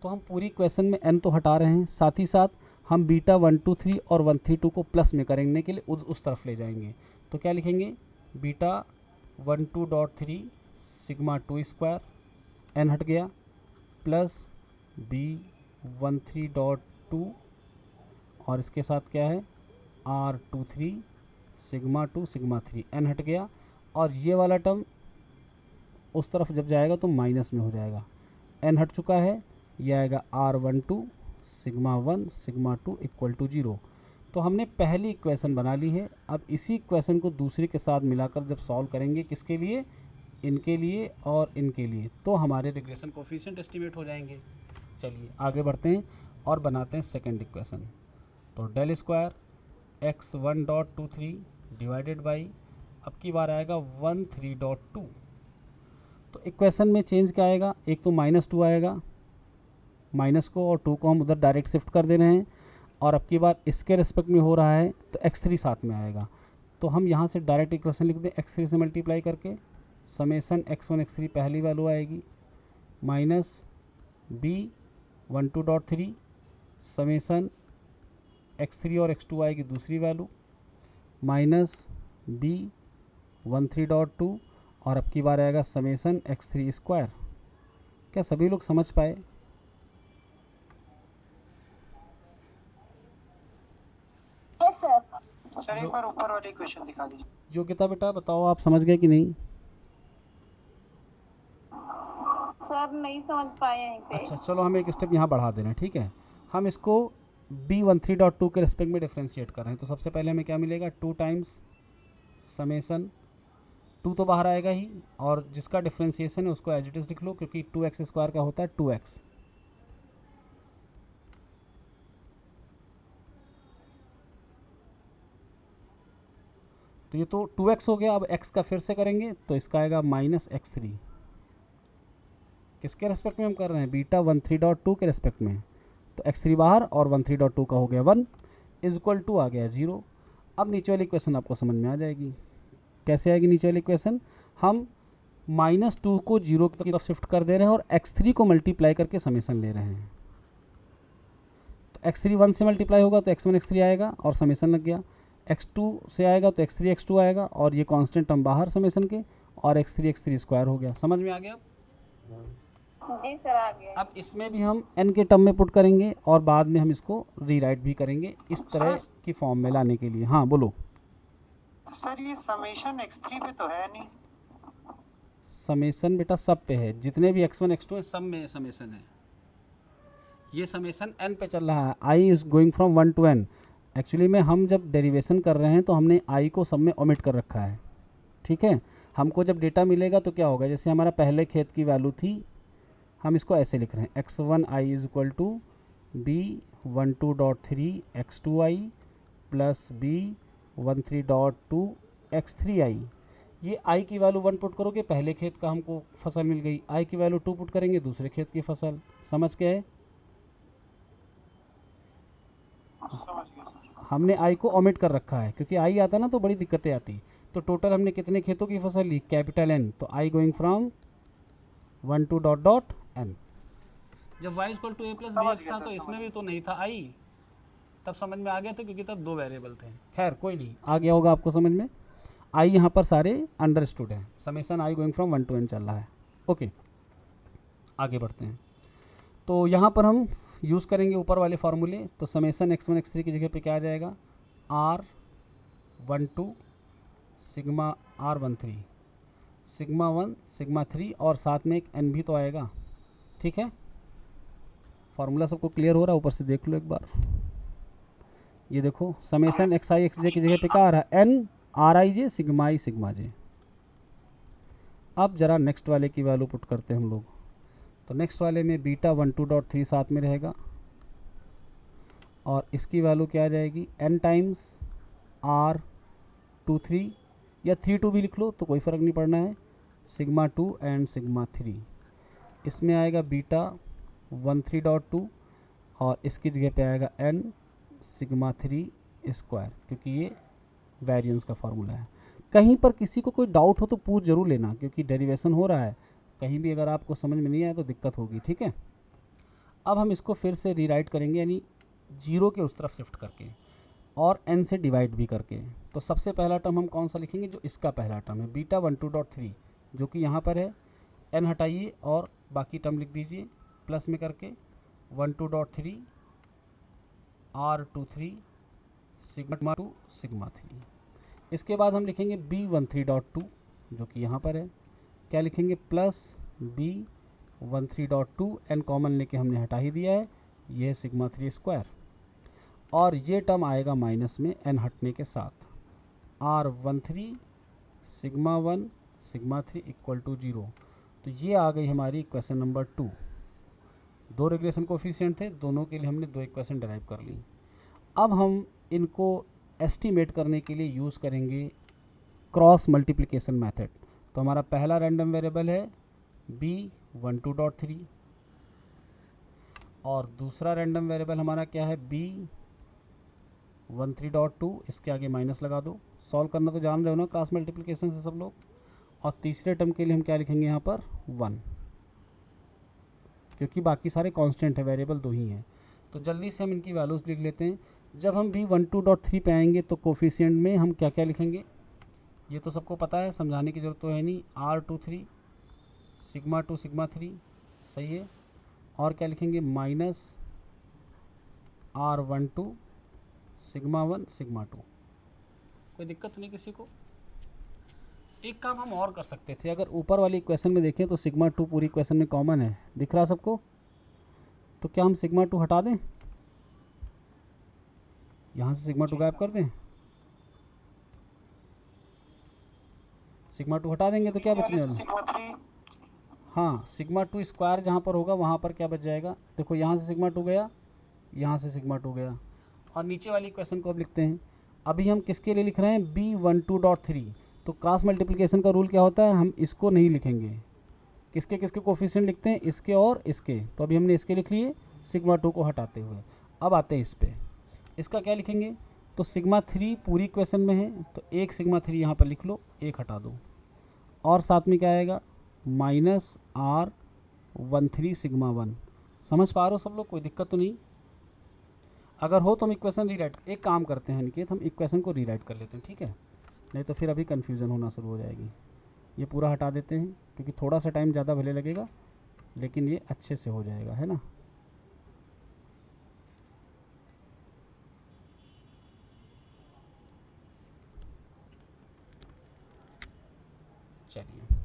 तो हम पूरी इक्वेशन में n तो हटा रहे हैं, साथ ही साथ हम बीटा 123 और 132 को प्लस में करने के लिए उस तरफ ले जाएंगे। तो क्या लिखेंगे, बीटा 12.3 सिग्मा 2 स्क्वायर, n हट गया, प्लस B13.2 और इसके साथ क्या है R23 सिग्मा 2 सिग्मा 3, n हट गया और ये वाला टर्म उस तरफ जब जाएगा तो माइनस में हो जाएगा, n हट चुका है, ये आएगा R12 sigma 1 sigma 2 equal to 0। तो हमने पहली इक्वेशन बना ली है। अब इसी इक्वेशन को दूसरी के साथ मिलाकर जब सॉल्व करेंगे, किसके लिए, इनके लिए और इनके लिए, तो हमारे रिग्रेशन कोफिशिएंट एस्टिमेट हो जाएंगे। चलिए आगे बढ़ते हैं और बनाते हैं सेकंड इक्वेशन। तो del square x1.23 divided by, अब की बार आएगा 13.2। तो इक्वेशन में चेंज क्या आएगा, एक तो -2 आएगा, माइनस को और 2 को हम उधर डायरेक्ट शिफ्ट कर दे रहे हैं, और अब की बार इसके रिस्पेक्ट में हो रहा है तो x3 साथ में आएगा। तो हम यहाँ से डायरेक्ट इक्वेशन लिख दें x3 से मल्टीप्लाई करके, समेसन x1 x3 पहली वैल्यू आएगी माइनस B12.3 समेसन x3 और x2 आएगी दूसरी वैल्यू माइनस B13.2 और अब की बार आएगा समेसन x3 स्क्वायर। क्या सभी लोग समझ पाए। सर एक बार ऊपर वाली क्वेश्चन दिखा दीजिए। योग्यता बेटा बताओ, आप समझ गए कि नहीं। सर नहीं समझ पाए यहीं पे। अच्छा चलो हम एक स्टेप यहाँ बढ़ा दे रहे हैं, ठीक है। हम इसको B13.2 के रिस्पेक्ट में डिफ्रेंशिएट कर रहे हैं। तो सबसे पहले हमें क्या मिलेगा, 2 टाइम्स समेसन, 2 तो बाहर आएगा ही, और जिसका डिफ्रेंशिएशन है उसको एज इट इज़ लिख लो, क्योंकि 2x स्क्वायर का होता है 2x। तो ये तो 2x हो गया। अब x का फिर से करेंगे तो इसका आएगा माइनस x3। किसके रेस्पेक्ट में हम कर रहे हैं, बीटा 13.2 के रेस्पेक्ट में। तो x3 बाहर और 13.2 का हो गया 1 इज इक्वल टू आ गया 0। अब नीचे वाली इक्वेशन आपको समझ में आ जाएगी। कैसे आएगी नीचे वाली इक्वेशन, हम -2 को 0 की तरफ शिफ्ट कर दे रहे हैं और x3 को मल्टीप्लाई करके समेसन ले रहे हैं। तो x3 1 से मल्टीप्लाई होगा तो x1 x3 आएगा और समेसन लग गया, x2 से आएगा तो x3 x2 आएगा और ये कांस्टेंट टर्म बाहर समेसन के, और x3 स्क्वायर हो गया। समझ में आ गया। जी सर आ गया। अब इसमें भी हम n के टर्म में पुट करेंगे और बाद में हम इसको रीराइट भी करेंगे इस तरह की फॉर्म में लाने के लिए। हाँ बोलो सर, ये समेशन x3 पे तो है नहीं। समेसन बेटा सब पे है, जितने भी x1 x2 है सब में समेसन है। ये समेसन n पे चल रहा है, i is going from 1 to n। Actually में हम जब डेरिवेशन कर रहे हैं तो हमने i को सब में ओमिट कर रखा है, ठीक है। हमको जब डेटा मिलेगा तो क्या होगा, जैसे हमारा पहले खेत की वैल्यू थी, हम इसको ऐसे लिख रहे हैं x1i is equal to b12.3 x2i plus b13.2 x3i। ये i की वैल्यू 1 पुट करोगे, पहले खेत का हमको फसल मिल गई, i की वैल्यू 2 पुट करेंगे, दूसरे खेत की फसल। समझ के है? समझ गया सर। हमने आई को ओमिट कर रखा है, क्योंकि आई आता ना तो बड़ी दिक्कतें आती। तो टोटल हमने कितने खेतों की फसल ली, कैपिटल एन, तो I going from 1 to dot dot N. जब Y equal to A plus B X था तो इसमें भी तो नहीं था आई, तब समझ में आ गया था क्योंकि तब दो वेरिएबल थे। खैर कोई नहीं, आ गया होगा आपको समझ में। आई यहाँ पर सारे अंडरस्टूड हैं, summation i going from 1 to n चल रहा है। ओके, आगे बढ़ते हैं। तो यहाँ पर हम यूज़ करेंगे ऊपर वाले फार्मूले। तो समेसन x1 x3 की जगह पे क्या आ जाएगा, R12 sigma R13 sigma 1 sigma 3 और साथ में एक n भी तो आएगा। ठीक है, फार्मूला सबको क्लियर हो रहा है? ऊपर से देख लो एक बार, ये देखो समेसन xi xj की जगह पे क्या आ रहा है, n rij sigma i sigma j। अब जरा नेक्स्ट वाले की वैल्यू पुट करते हैं हम लोग। तो नेक्स्ट वाले में β12.3 साथ में रहेगा और इसकी वैल्यू क्या आ जाएगी, n टाइम्स R23 या 32 भी लिख लो तो कोई फ़र्क नहीं पड़ना है, सिग्मा 2 एंड सिग्मा 3। इसमें आएगा β13.2 और इसकी जगह पे आएगा n सिग्मा 3 स्क्वायर, क्योंकि ये वेरिएंस का फार्मूला है। कहीं पर किसी को कोई डाउट हो तो पूछ जरूर लेना, क्योंकि डेरिवेशन हो रहा है, कहीं भी अगर आपको समझ में नहीं आया तो दिक्कत होगी। ठीक है, अब हम इसको फिर से रीराइट करेंगे, यानी जीरो के उस तरफ शिफ्ट करके और n से डिवाइड भी करके। तो सबसे पहला टर्म हम कौन सा लिखेंगे, जो इसका पहला टर्म है β12.3 जो कि यहाँ पर है, n हटाइए और बाकी टर्म लिख दीजिए प्लस में करके 12.3 R23 सिग्मा 2 सिग्मा 3। इसके बाद हम लिखेंगे b13.2 जो कि यहाँ पर है, क्या लिखेंगे, प्लस b13.2 n कॉमन लेके हमने हटा ही दिया है, ये सिग्मा 3 स्क्वायर, और ये टर्म आएगा माइनस में n हटने के साथ, R13 sigma 1 sigma 3 equal to 0। तो ये आ गई हमारी इक्वेशन नंबर 2। दो रिग्रेशन कोफिशिएंट थे, दोनों के लिए हमने दो इक्वेशन डराइव कर ली। अब हम इनको एस्टीमेट करने के लिए यूज़ करेंगे क्रॉस मल्टीप्लिकेशन मेथड। तो हमारा पहला रैंडम वेरिएबल है b12.3 और दूसरा रैंडम वेरिएबल हमारा क्या है, b13.2। इसके आगे माइनस लगा दो, सॉल्व करना तो जान रहे हो ना क्रॉस मल्टीप्लिकेशन से सब लोग। और तीसरे टर्म के लिए हम क्या लिखेंगे यहाँ पर 1, क्योंकि बाकी सारे कांस्टेंट है, वेरिएबल दो ही हैं। तो जल्दी से हम इनकी वैल्यूज़ लिख लेते हैं। जब हम b12.3 पे आएंगे तो कोफिशिएंट में हम क्या क्या लिखेंगे, ये तो सबको पता है, समझाने की ज़रूरत तो है नहीं, R23 सिग्मा 2 सिग्मा 3 सही है, और क्या लिखेंगे माइनस R12 सिग्मा 1 सिग्मा 2। कोई दिक्कत नहीं किसी को? एक काम हम और कर सकते थे, अगर ऊपर वाली इक्वेशन में देखें तो सिग्मा 2 पूरी इक्वेशन में कॉमन है, दिख रहा सबको? तो क्या हम सिग्मा 2 हटा दें, यहाँ से सिग्मा 2 गायब कर दें? सिग्मा 2 हटा देंगे तो क्या बचने वाला, सिग्मा 3 हाँ सिग्मा 2 स्क्वायर जहाँ पर होगा वहाँ पर क्या बच जाएगा, देखो यहाँ से सिग्मा 2 गया, यहाँ से सिग्मा 2 गया। और नीचे वाली इक्वेशन को अब लिखते हैं। अभी हम किसके लिए लिख रहे हैं, b12.3। तो क्रॉस मल्टीप्लिकेशन का रूल क्या होता है, हम इसको नहीं लिखेंगे, किसके किसके कोफिशिएंट लिखते हैं, इसके और इसके। तो अभी हमने इसके लिख लिए सिग्मा 2 को हटाते हुए। अब आते हैं इस पे, इसका क्या लिखेंगे, तो सिग्मा 3 पूरी इक्वेशन में है तो एक सिग्मा 3 यहाँ पर लिख लो, एक हटा दो, और साथ में क्या आएगा माइनस R13 सिग्मा 1। समझ पा रहे हो सब लोग, कोई दिक्कत तो नहीं? अगर हो तो हम इक्वेशन रीराइट, एक काम करते हैं निकेत, हम इक्वेशन को रीराइट कर लेते हैं, ठीक है, नहीं तो फिर अभी कन्फ्यूज़न होना शुरू हो जाएगी। ये पूरा हटा देते हैं क्योंकि थोड़ा सा टाइम ज़्यादा भले लगेगा, लेकिन ये अच्छे से हो जाएगा, है ना। चलिए,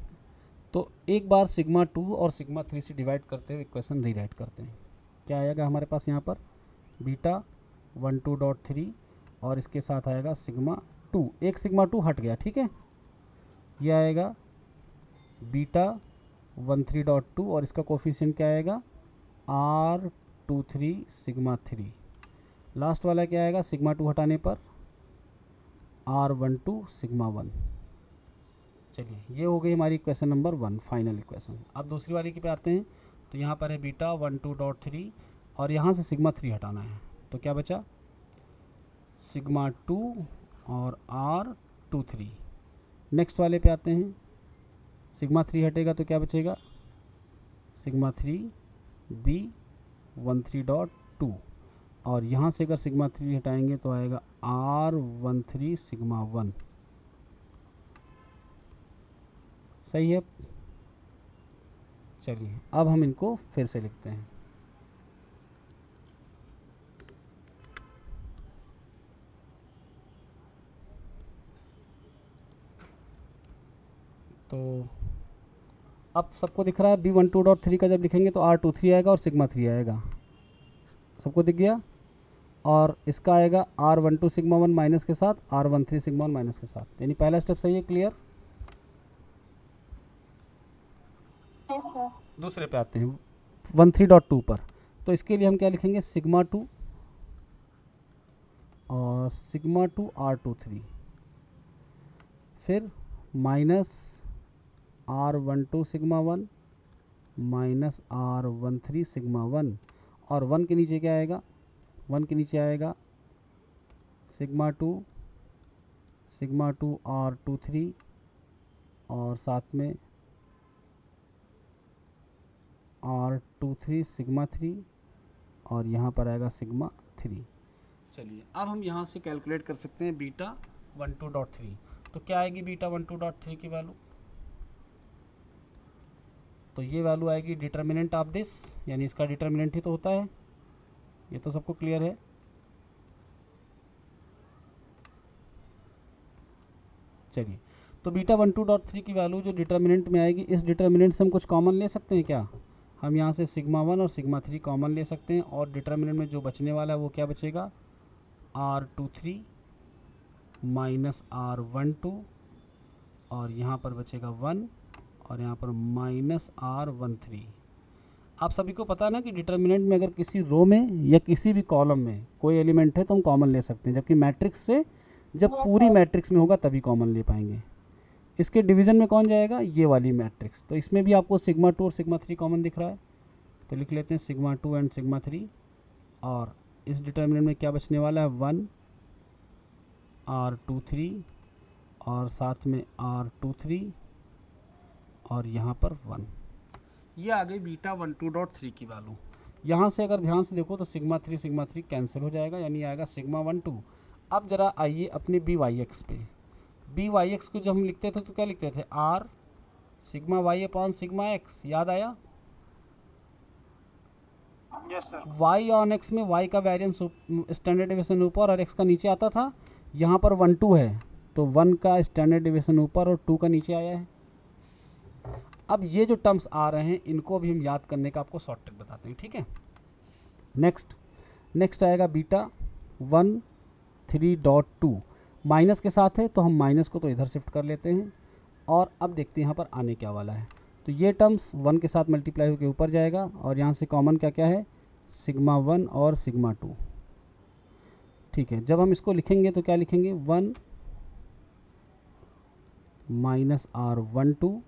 तो एक बार सिग्मा 2 और सिग्मा 3 से डिवाइड करते हुए इक्वेशन रीराइट करते हैं। क्या आएगा हमारे पास यहाँ पर, β12.3 और इसके साथ आएगा सिग्मा 2, एक सिग्मा 2 हट गया, ठीक है। ये आएगा बीटा 13.2 और इसका कोफिशिएंट क्या आएगा R23 सिग्मा 3। लास्ट वाला क्या आएगा सिग्मा 2 हटाने पर R12 सिग्मा 1। चलिए ये हो गई हमारी इक्वेशन नंबर 1 फाइनल इक्वेशन। अब दूसरी वाली के पे आते हैं। तो यहाँ पर है बीटा 12.3 और यहाँ से सिग्मा 3 हटाना है, तो क्या बचा सिग्मा 2 और R23। नेक्स्ट वाले पे आते हैं, सिग्मा 3 हटेगा तो क्या बचेगा सिग्मा 3 B13.2 और यहाँ से अगर सिग्मा 3 हटाएंगे तो आएगा R13 सिग्मा 1। सही है। चलिए अब हम इनको फिर से लिखते हैं। तो अब सबको दिख रहा है B12.3 का जब लिखेंगे तो R23 आएगा और सिग्मा 3 आएगा, सबको दिख गया। और इसका आएगा R12 सिग्मा 1 माइनस के साथ R13 सिग्मा 1 माइनस के साथ, यानी पहला स्टेप सही है। क्लियर। Yes sir. दूसरे पे आते हैं 13.2 पर। तो इसके लिए हम क्या लिखेंगे सिग्मा 2 और सिग्मा 2 R23 फिर minus R12 sigma 1 minus R13 sigma 1 और 1 के नीचे क्या आएगा 1 के नीचे आएगा सिग्मा 2 R23 और साथ में R23 सिग्मा 3 और यहाँ पर आएगा सिग्मा 3। चलिए अब हम यहाँ से कैलकुलेट कर सकते हैं बीटा 12.3। तो क्या आएगी बीटा 12.3 की वैल्यू, तो ये वैल्यू आएगी डिटर्मिनेंट ऑफ दिस, यानी इसका डिटर्मिनेंट ही तो होता है, ये तो सबको क्लियर है। चलिए तो बीटा 12.3 की वैल्यू जो डिटर्मिनेंट में आएगी, इस डिटर्मिनेंट से हम कुछ कॉमन ले सकते हैं क्या, हम यहाँ से सिग्मा 1 और सिग्मा 3 कॉमन ले सकते हैं और डिटर्मिनेंट में जो बचने वाला है वो क्या बचेगा R23 माइनस R12 और यहाँ पर बचेगा 1 और यहाँ पर माइनस R13। आप सभी को पता है ना कि डिटर्मिनेंट में अगर किसी रो में या किसी भी कॉलम में कोई एलिमेंट है तो हम कॉमन ले सकते हैं, जबकि मैट्रिक्स से जब पूरी मैट्रिक्स में होगा तभी कॉमन ले पाएंगे। इसके डिवीज़न में कौन जाएगा, ये वाली मैट्रिक्स। तो इसमें भी आपको सिग्मा 2 और सिग्मा 3 कॉमन दिख रहा है, तो लिख लेते हैं सिग्मा 2 एंड सिग्मा 3। और इस डिटर्मिनेंट में क्या बचने वाला है 1 R23 और साथ में R23 और यहाँ पर 1। ये आ गई बीटा 12.3 की वैल्यू। यहाँ से अगर ध्यान से देखो तो सिग्मा 3 कैंसिल हो जाएगा, यानी आएगा सिग्मा 1 2। अब ज़रा आइए अपने बी वाई एक्स पे। बी वाई एक्स को जब हम लिखते थे तो क्या लिखते थे r sigma y upon sigma x, याद आया। Yes sir. Y on x में वाई का वेरिएंस स्टैंडर्ड डिवीजन ऊपर और एक्स का नीचे आता था। यहाँ पर 1 2 है तो 1 का स्टैंडर्ड डिवीजन ऊपर और 2 का नीचे आया है। अब ये जो टर्म्स आ रहे हैं इनको भी हम याद करने का आपको शॉर्ट ट्रिक बताते हैं, ठीक है। नेक्स्ट आएगा बीटा 13.2 माइनस के साथ है तो हम माइनस को तो इधर शिफ्ट कर लेते हैं और अब देखते हैं यहाँ पर आने क्या वाला है। तो ये टर्म्स 1 के साथ मल्टीप्लाई होकर ऊपर जाएगा और यहाँ से कॉमन क्या है सिग्मा 1 और सिग्मा 2, ठीक है। जब हम इसको लिखेंगे तो क्या लिखेंगे 1 minus R12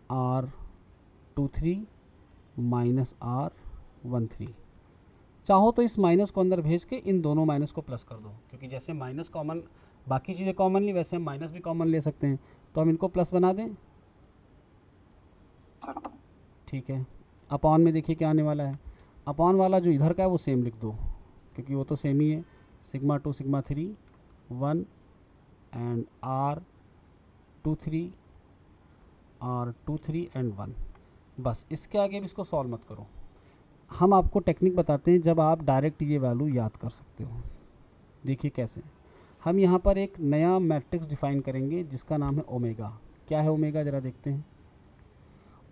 R23 minus R13। चाहो तो इस माइनस को अंदर भेज के इन दोनों माइनस को प्लस कर दो, क्योंकि जैसे माइनस कॉमन बाकी चीज़ें कॉमन ली वैसे हम माइनस भी कॉमन ले सकते हैं, तो हम इनको प्लस बना दें, ठीक है। अपॉन में देखिए क्या आने वाला है, अपॉन वाला जो इधर का है वो सेम लिख दो क्योंकि वो तो सेम ही है। Sigma 2 sigma 3 1 and R23 and 1। बस इसके आगे भी इसको सॉल्व मत करो। हम आपको टेक्निक बताते हैं जब आप डायरेक्ट ये वैल्यू याद कर सकते हो। देखिए कैसे, हम यहाँ पर एक नया मैट्रिक्स डिफाइन करेंगे जिसका नाम है ओमेगा। क्या है ओमेगा, ज़रा देखते हैं।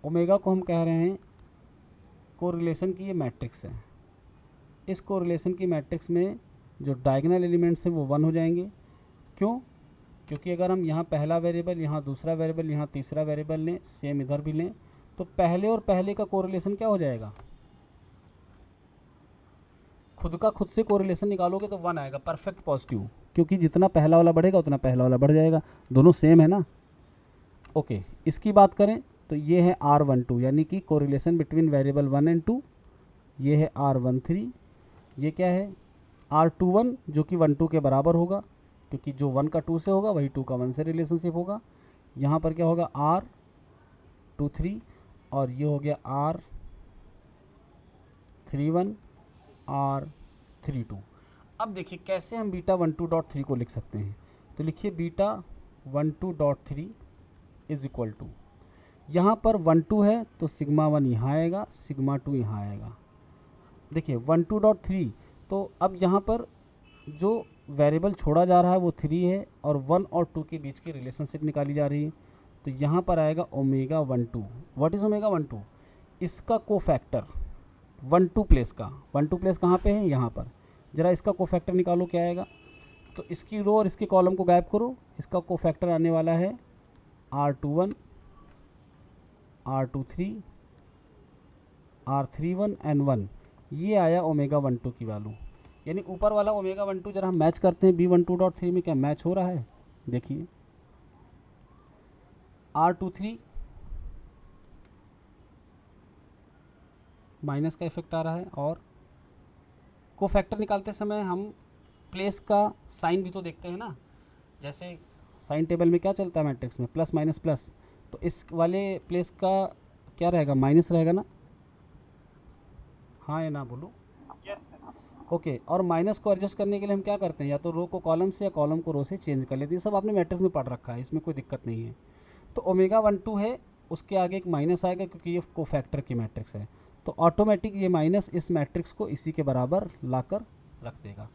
ओमेगा को हम कह रहे हैं कोरिलेशन की ये मैट्रिक्स है। इस कोरिलेशन की मैट्रिक्स में जो डायगोनल एलिमेंट्स हैं वो 1 हो जाएंगे। क्यों, क्योंकि अगर हम यहाँ पहला वेरिएबल, यहाँ दूसरा वेरिएबल, यहाँ तीसरा वेरिएबल लें, सेम इधर भी लें, तो पहले और पहले का कोरिलेशन क्या हो जाएगा, खुद का खुद से कोरिलेशन निकालोगे तो 1 आएगा, परफेक्ट पॉजिटिव, क्योंकि जितना पहला वाला बढ़ेगा उतना पहला वाला बढ़ जाएगा, दोनों सेम है ना। ओके, इसकी बात करें तो ये है R12 यानी कि कोरिलेशन बिटवीन वेरिएबल 1 एंड 2, ये है R13, ये क्या है R21 जो कि 1 2 के बराबर होगा, क्योंकि जो 1 का 2 से होगा वही 2 का 1 से रिलेशनशिप होगा। यहाँ पर क्या होगा R23 और ये हो गया R31 R32। अब देखिए कैसे हम बीटा 12.3 को लिख सकते हैं, तो लिखिए बीटा 12.3 इज इक्वल टू, यहाँ पर 1 2 है तो सिग्मा 1 यहाँ आएगा, सिग्मा 2 यहाँ आएगा। देखिए 12.3, तो अब यहाँ पर जो वेरिएबल छोड़ा जा रहा है वो 3 है और 1 और 2 के बीच की रिलेशनशिप निकाली जा रही है, तो यहाँ पर आएगा ओमेगा 12। What is omega 12? इसका कोफैक्टर 1 2 प्लेस का, 1 2 प्लेस कहाँ पे है, यहाँ पर। ज़रा इसका कोफैक्टर निकालो क्या आएगा, तो इसकी रो और इसके कॉलम को गायब करो, इसका कोफैक्टर आने वाला है R21 R23 R31 एंड 1, ये आया ओमेगा 12 की वैल्यू। यानी ऊपर वाला ओमेगा 12 जरा हम मैच करते हैं B12.3 में, क्या मैच हो रहा है, देखिए R23 माइनस का इफेक्ट आ रहा है, और कोफैक्टर निकालते समय हम प्लेस का साइन भी तो देखते हैं ना, जैसे साइन टेबल में क्या चलता है मैट्रिक्स में, प्लस माइनस प्लस, तो इस वाले प्लेस का क्या रहेगा, माइनस रहेगा ना, हाँ या ना बोलो। Yes sir. ओके, और माइनस को एडजस्ट करने के लिए हम क्या करते हैं, या तो रो को कॉलम से या कॉलम को रो से चेंज कर लेते हैं। सब आपने मैट्रिक्स में पढ़ रखा है, इसमें कोई दिक्कत नहीं है। तो ओमेगा 12 है, उसके आगे एक माइनस आएगा क्योंकि ये कोफैक्टर की मैट्रिक्स है, तो ऑटोमेटिक ये माइनस इस मैट्रिक्स को इसी के बराबर लाकर रख देगा।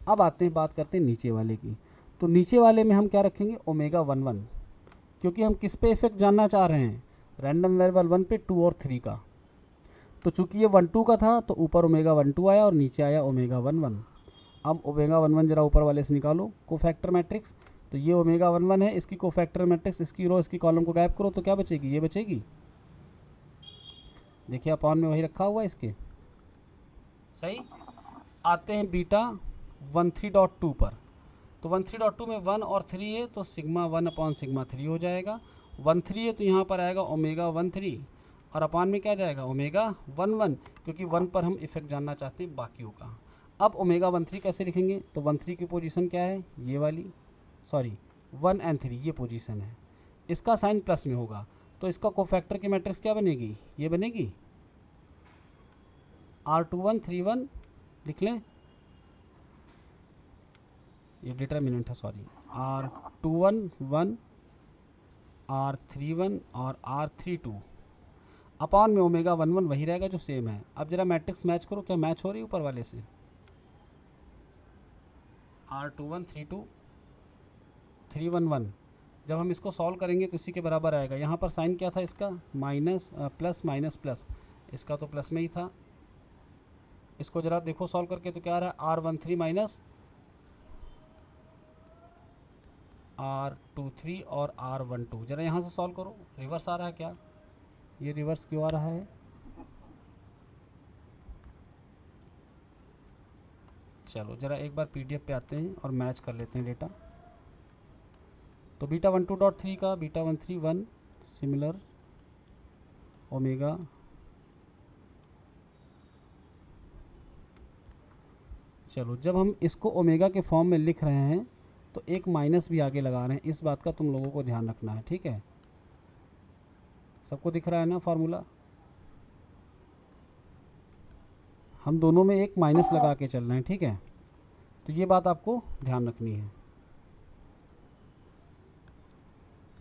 अब आते हैं, बात करते हैं नीचे वाले की। तो नीचे वाले में हम क्या रखेंगे, ओमेगा 11, क्योंकि हम किस पे इफेक्ट जानना चाह रहे हैं, रैंडम वेरिएबल 1 पे 2 और 3 का। तो चूंकि ये 1 2 का था तो ऊपर ओमेगा 12 आया और नीचे आया ओमेगा 11। अब ओमेगा 11 जरा ऊपर वाले से निकालो कोफैक्टर मैट्रिक्स, तो ये ओमेगा 11 है, इसकी कोफैक्टर मैट्रिक्स, इसकी रो इसकी कॉलम को गायब करो तो क्या बचेगी, ये बचेगी। देखिए अपॉन में वही रखा हुआ है इसके, सही। आते हैं बीटा 13.2 पर, तो 13.2 में 1 और 3 है तो सिग्मा 1 अपॉन सिग्मा 3 हो जाएगा। 13 है तो यहाँ पर आएगा ओमेगा 13 और अपॉन में क्या जाएगा, ओमेगा 11, क्योंकि 1 पर हम इफेक्ट जानना चाहते हैं बाकियों का। अब ओमेगा 13 कैसे लिखेंगे, तो 13 की पोजीशन क्या है, ये वाली, सॉरी 1 एंड 3 ये पोजीशन है, इसका साइन प्लस में होगा, तो इसका कोफैक्टर की मैट्रिक्स क्या बनेगी, ये बनेगी R21 31 लिख लें, ये डिटर्मिनेंट है, सॉरी, R21 1 R31 और R32 अपॉन में ओमेगा 11 वही रहेगा जो सेम है। अब जरा मैट्रिक्स मैच करो, क्या मैच हो रही है ऊपर वाले से, R21 32 311, जब हम इसको सॉल्व करेंगे तो इसी के बराबर आएगा। यहाँ पर साइन क्या था इसका, माइनस प्लस माइनस प्लस, इसका तो प्लस में ही था। इसको जरा देखो सॉल्व करके तो क्या आ रहा है, R13 माइनस R23 और R12। जरा यहाँ से सॉल्व करो, रिवर्स आ रहा है क्या, ये रिवर्स क्यों आ रहा है, चलो जरा एक बार PDF पे आते हैं और मैच कर लेते हैं डेटा। तो बीटा 12.3 का बीटा 131 सिमिलर ओमेगा चलो जब हम इसको ओमेगा के फॉर्म में लिख रहे हैं तो एक माइनस भी आगे लगा रहे हैं, इस बात का तुम लोगों को ध्यान रखना है, ठीक है। सबको दिख रहा है ना फार्मूला, हम दोनों में एक माइनस लगा के चल रहे हैं, ठीक है। तो ये बात आपको ध्यान रखनी है,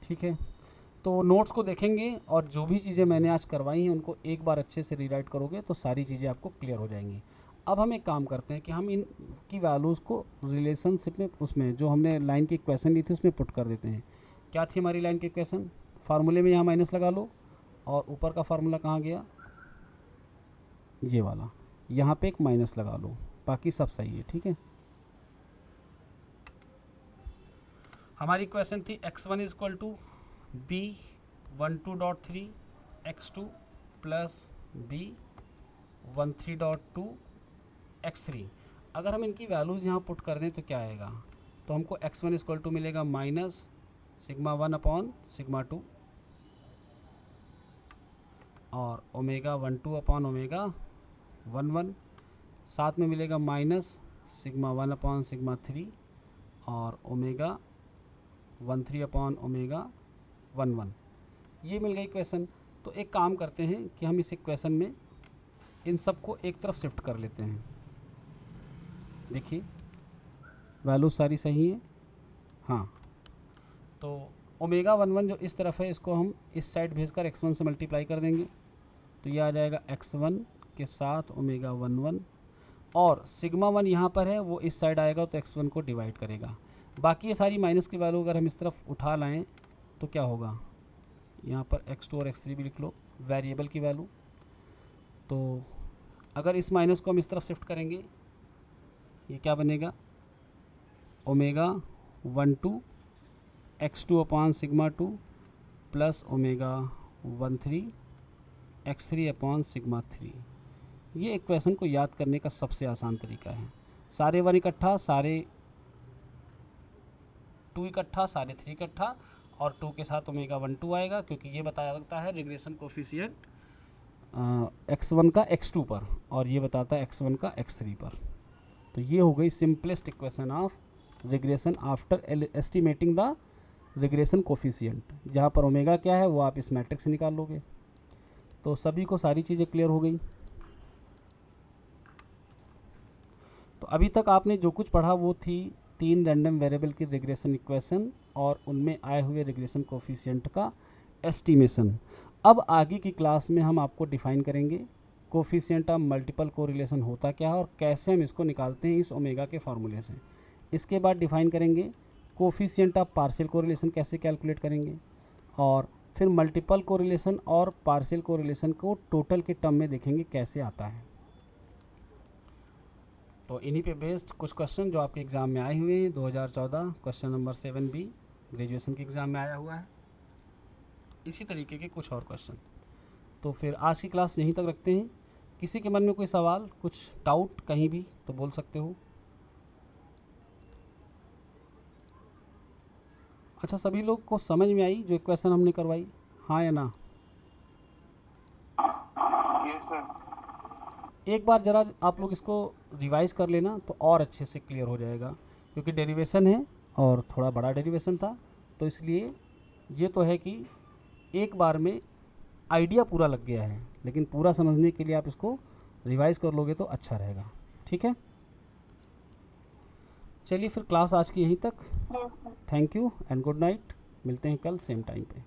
ठीक है। तो नोट्स को देखेंगे और जो भी चीज़ें मैंने आज करवाई हैं उनको एक बार अच्छे से रीराइट करोगे तो सारी चीज़ें आपको क्लियर हो जाएंगी। अब हम एक काम करते हैं कि हम इन की वैल्यूज़ को रिलेशनशिप में, उसमें जो हमने लाइन की इक्वेशन ली थी उसमें पुट कर देते हैं। क्या थी हमारी लाइन की इक्वेशन, फार्मूले में यहाँ माइनस लगा लो और ऊपर का फार्मूला कहाँ गया, ये वाला, यहाँ पे एक माइनस लगा लो, बाकी सब सही है, ठीक है। हमारी इक्वेशन थी x1 is equal to B12.3 x2 plus B13.2 x3। अगर हम इनकी वैल्यूज़ यहाँ पुट कर दें तो क्या आएगा, तो हमको x1 इज इक्वल टू मिलेगा माइनस सिग्मा 1 अपॉन सिग्मा 2 और ओमेगा 12 अपॉन ओमेगा 11, साथ में मिलेगा माइनस सिग्मा 1 अपॉन सिग्मा 3 और ओमेगा 13 अपॉन ओमेगा 11। ये मिल गई इक्वेशन। तो एक काम करते हैं कि हम इस इक्वेशन में इन सब को एक तरफ शिफ्ट कर लेते हैं। देखिए वैल्यू सारी सही है, हाँ। तो ओमेगा 11 जो इस तरफ है इसको हम इस साइड भेजकर x1 से मल्टीप्लाई कर देंगे, तो ये आ जाएगा x1 के साथ ओमेगा 11 और सिग्मा 1 यहाँ पर है वो इस साइड आएगा तो x1 को डिवाइड करेगा। बाकी ये सारी माइनस की वैल्यू अगर हम इस तरफ उठा लाएं तो क्या होगा, यहाँ पर x2 और x3 भी लिख लो वेरिएबल की वैल्यू। तो अगर इस माइनस को हम इस तरफ शिफ्ट करेंगे ये क्या बनेगा, omega 12 x2 upon sigma 2 plus omega 13 x3 upon sigma 3। ये इक्वेशन को याद करने का सबसे आसान तरीका है। सारे 1 इकट्ठा, सारे 2 इकट्ठा, सारे 3 इकट्ठा और 2 के साथ ओमेगा 12 आएगा, क्योंकि ये बताया जाता है रिग्रेशन कोफिशिएंट x1 का x2 पर और ये बताता है x1 का x3 पर। तो ये हो गई simplest equation of regression after estimating the regression coefficient. जहाँ पर ओमेगा क्या है वो आप इस मैट्रिक्स से निकाल लोगे। तो सभी को सारी चीज़ें क्लियर हो गई। तो अभी तक आपने जो कुछ पढ़ा वो थी 3 रैंडम वेरिएबल की रिग्रेशन इक्वेशन और उनमें आए हुए रिग्रेशन कोफिशिएंट का एस्टिमेशन। अब आगे की क्लास में हम आपको डिफाइन करेंगे कोफिशिएंट ऑफ मल्टीपल कोरिलेशन होता क्या है और कैसे हम इसको निकालते हैं इस ओमेगा के फार्मूले से। इसके बाद डिफाइन करेंगे कोफिशिएंट ऑफ पार्शियल कोरिलेशन कैसे कैलकुलेट करेंगे और फिर मल्टीपल कोरिलेशन और पार्शियल कोरिलेशन को टोटल के टर्म में देखेंगे कैसे आता है। तो इन्हीं पे बेस्ड कुछ क्वेश्चन जो आपके एग्ज़ाम में आए हुए हैं 2014 क्वेश्चन नंबर 7B ग्रेजुएशन के एग्ज़ाम में आया हुआ है, इसी तरीके के कुछ और क्वेश्चन। तो फिर आज की क्लास यहीं तक रखते हैं। किसी के मन में कोई सवाल, कुछ डाउट कहीं भी तो बोल सकते हो। अच्छा, सभी लोग को समझ में आई जो इक्वेशन हमने करवाई, हाँ या ना? Yes sir. एक बार ज़रा आप लोग इसको रिवाइज़ कर लेना तो और अच्छे से क्लियर हो जाएगा, क्योंकि डेरिवेशन है और थोड़ा बड़ा डेरिवेशन था, तो इसलिए ये तो है कि एक बार में आइडिया पूरा लग गया है, लेकिन पूरा समझने के लिए आप इसको रिवाइज़ कर लोगे तो अच्छा रहेगा। ठीक है, चलिए फिर क्लास आज की यहीं तक। Yes, sir. Thank you and good night. मिलते हैं कल सेम टाइम पे।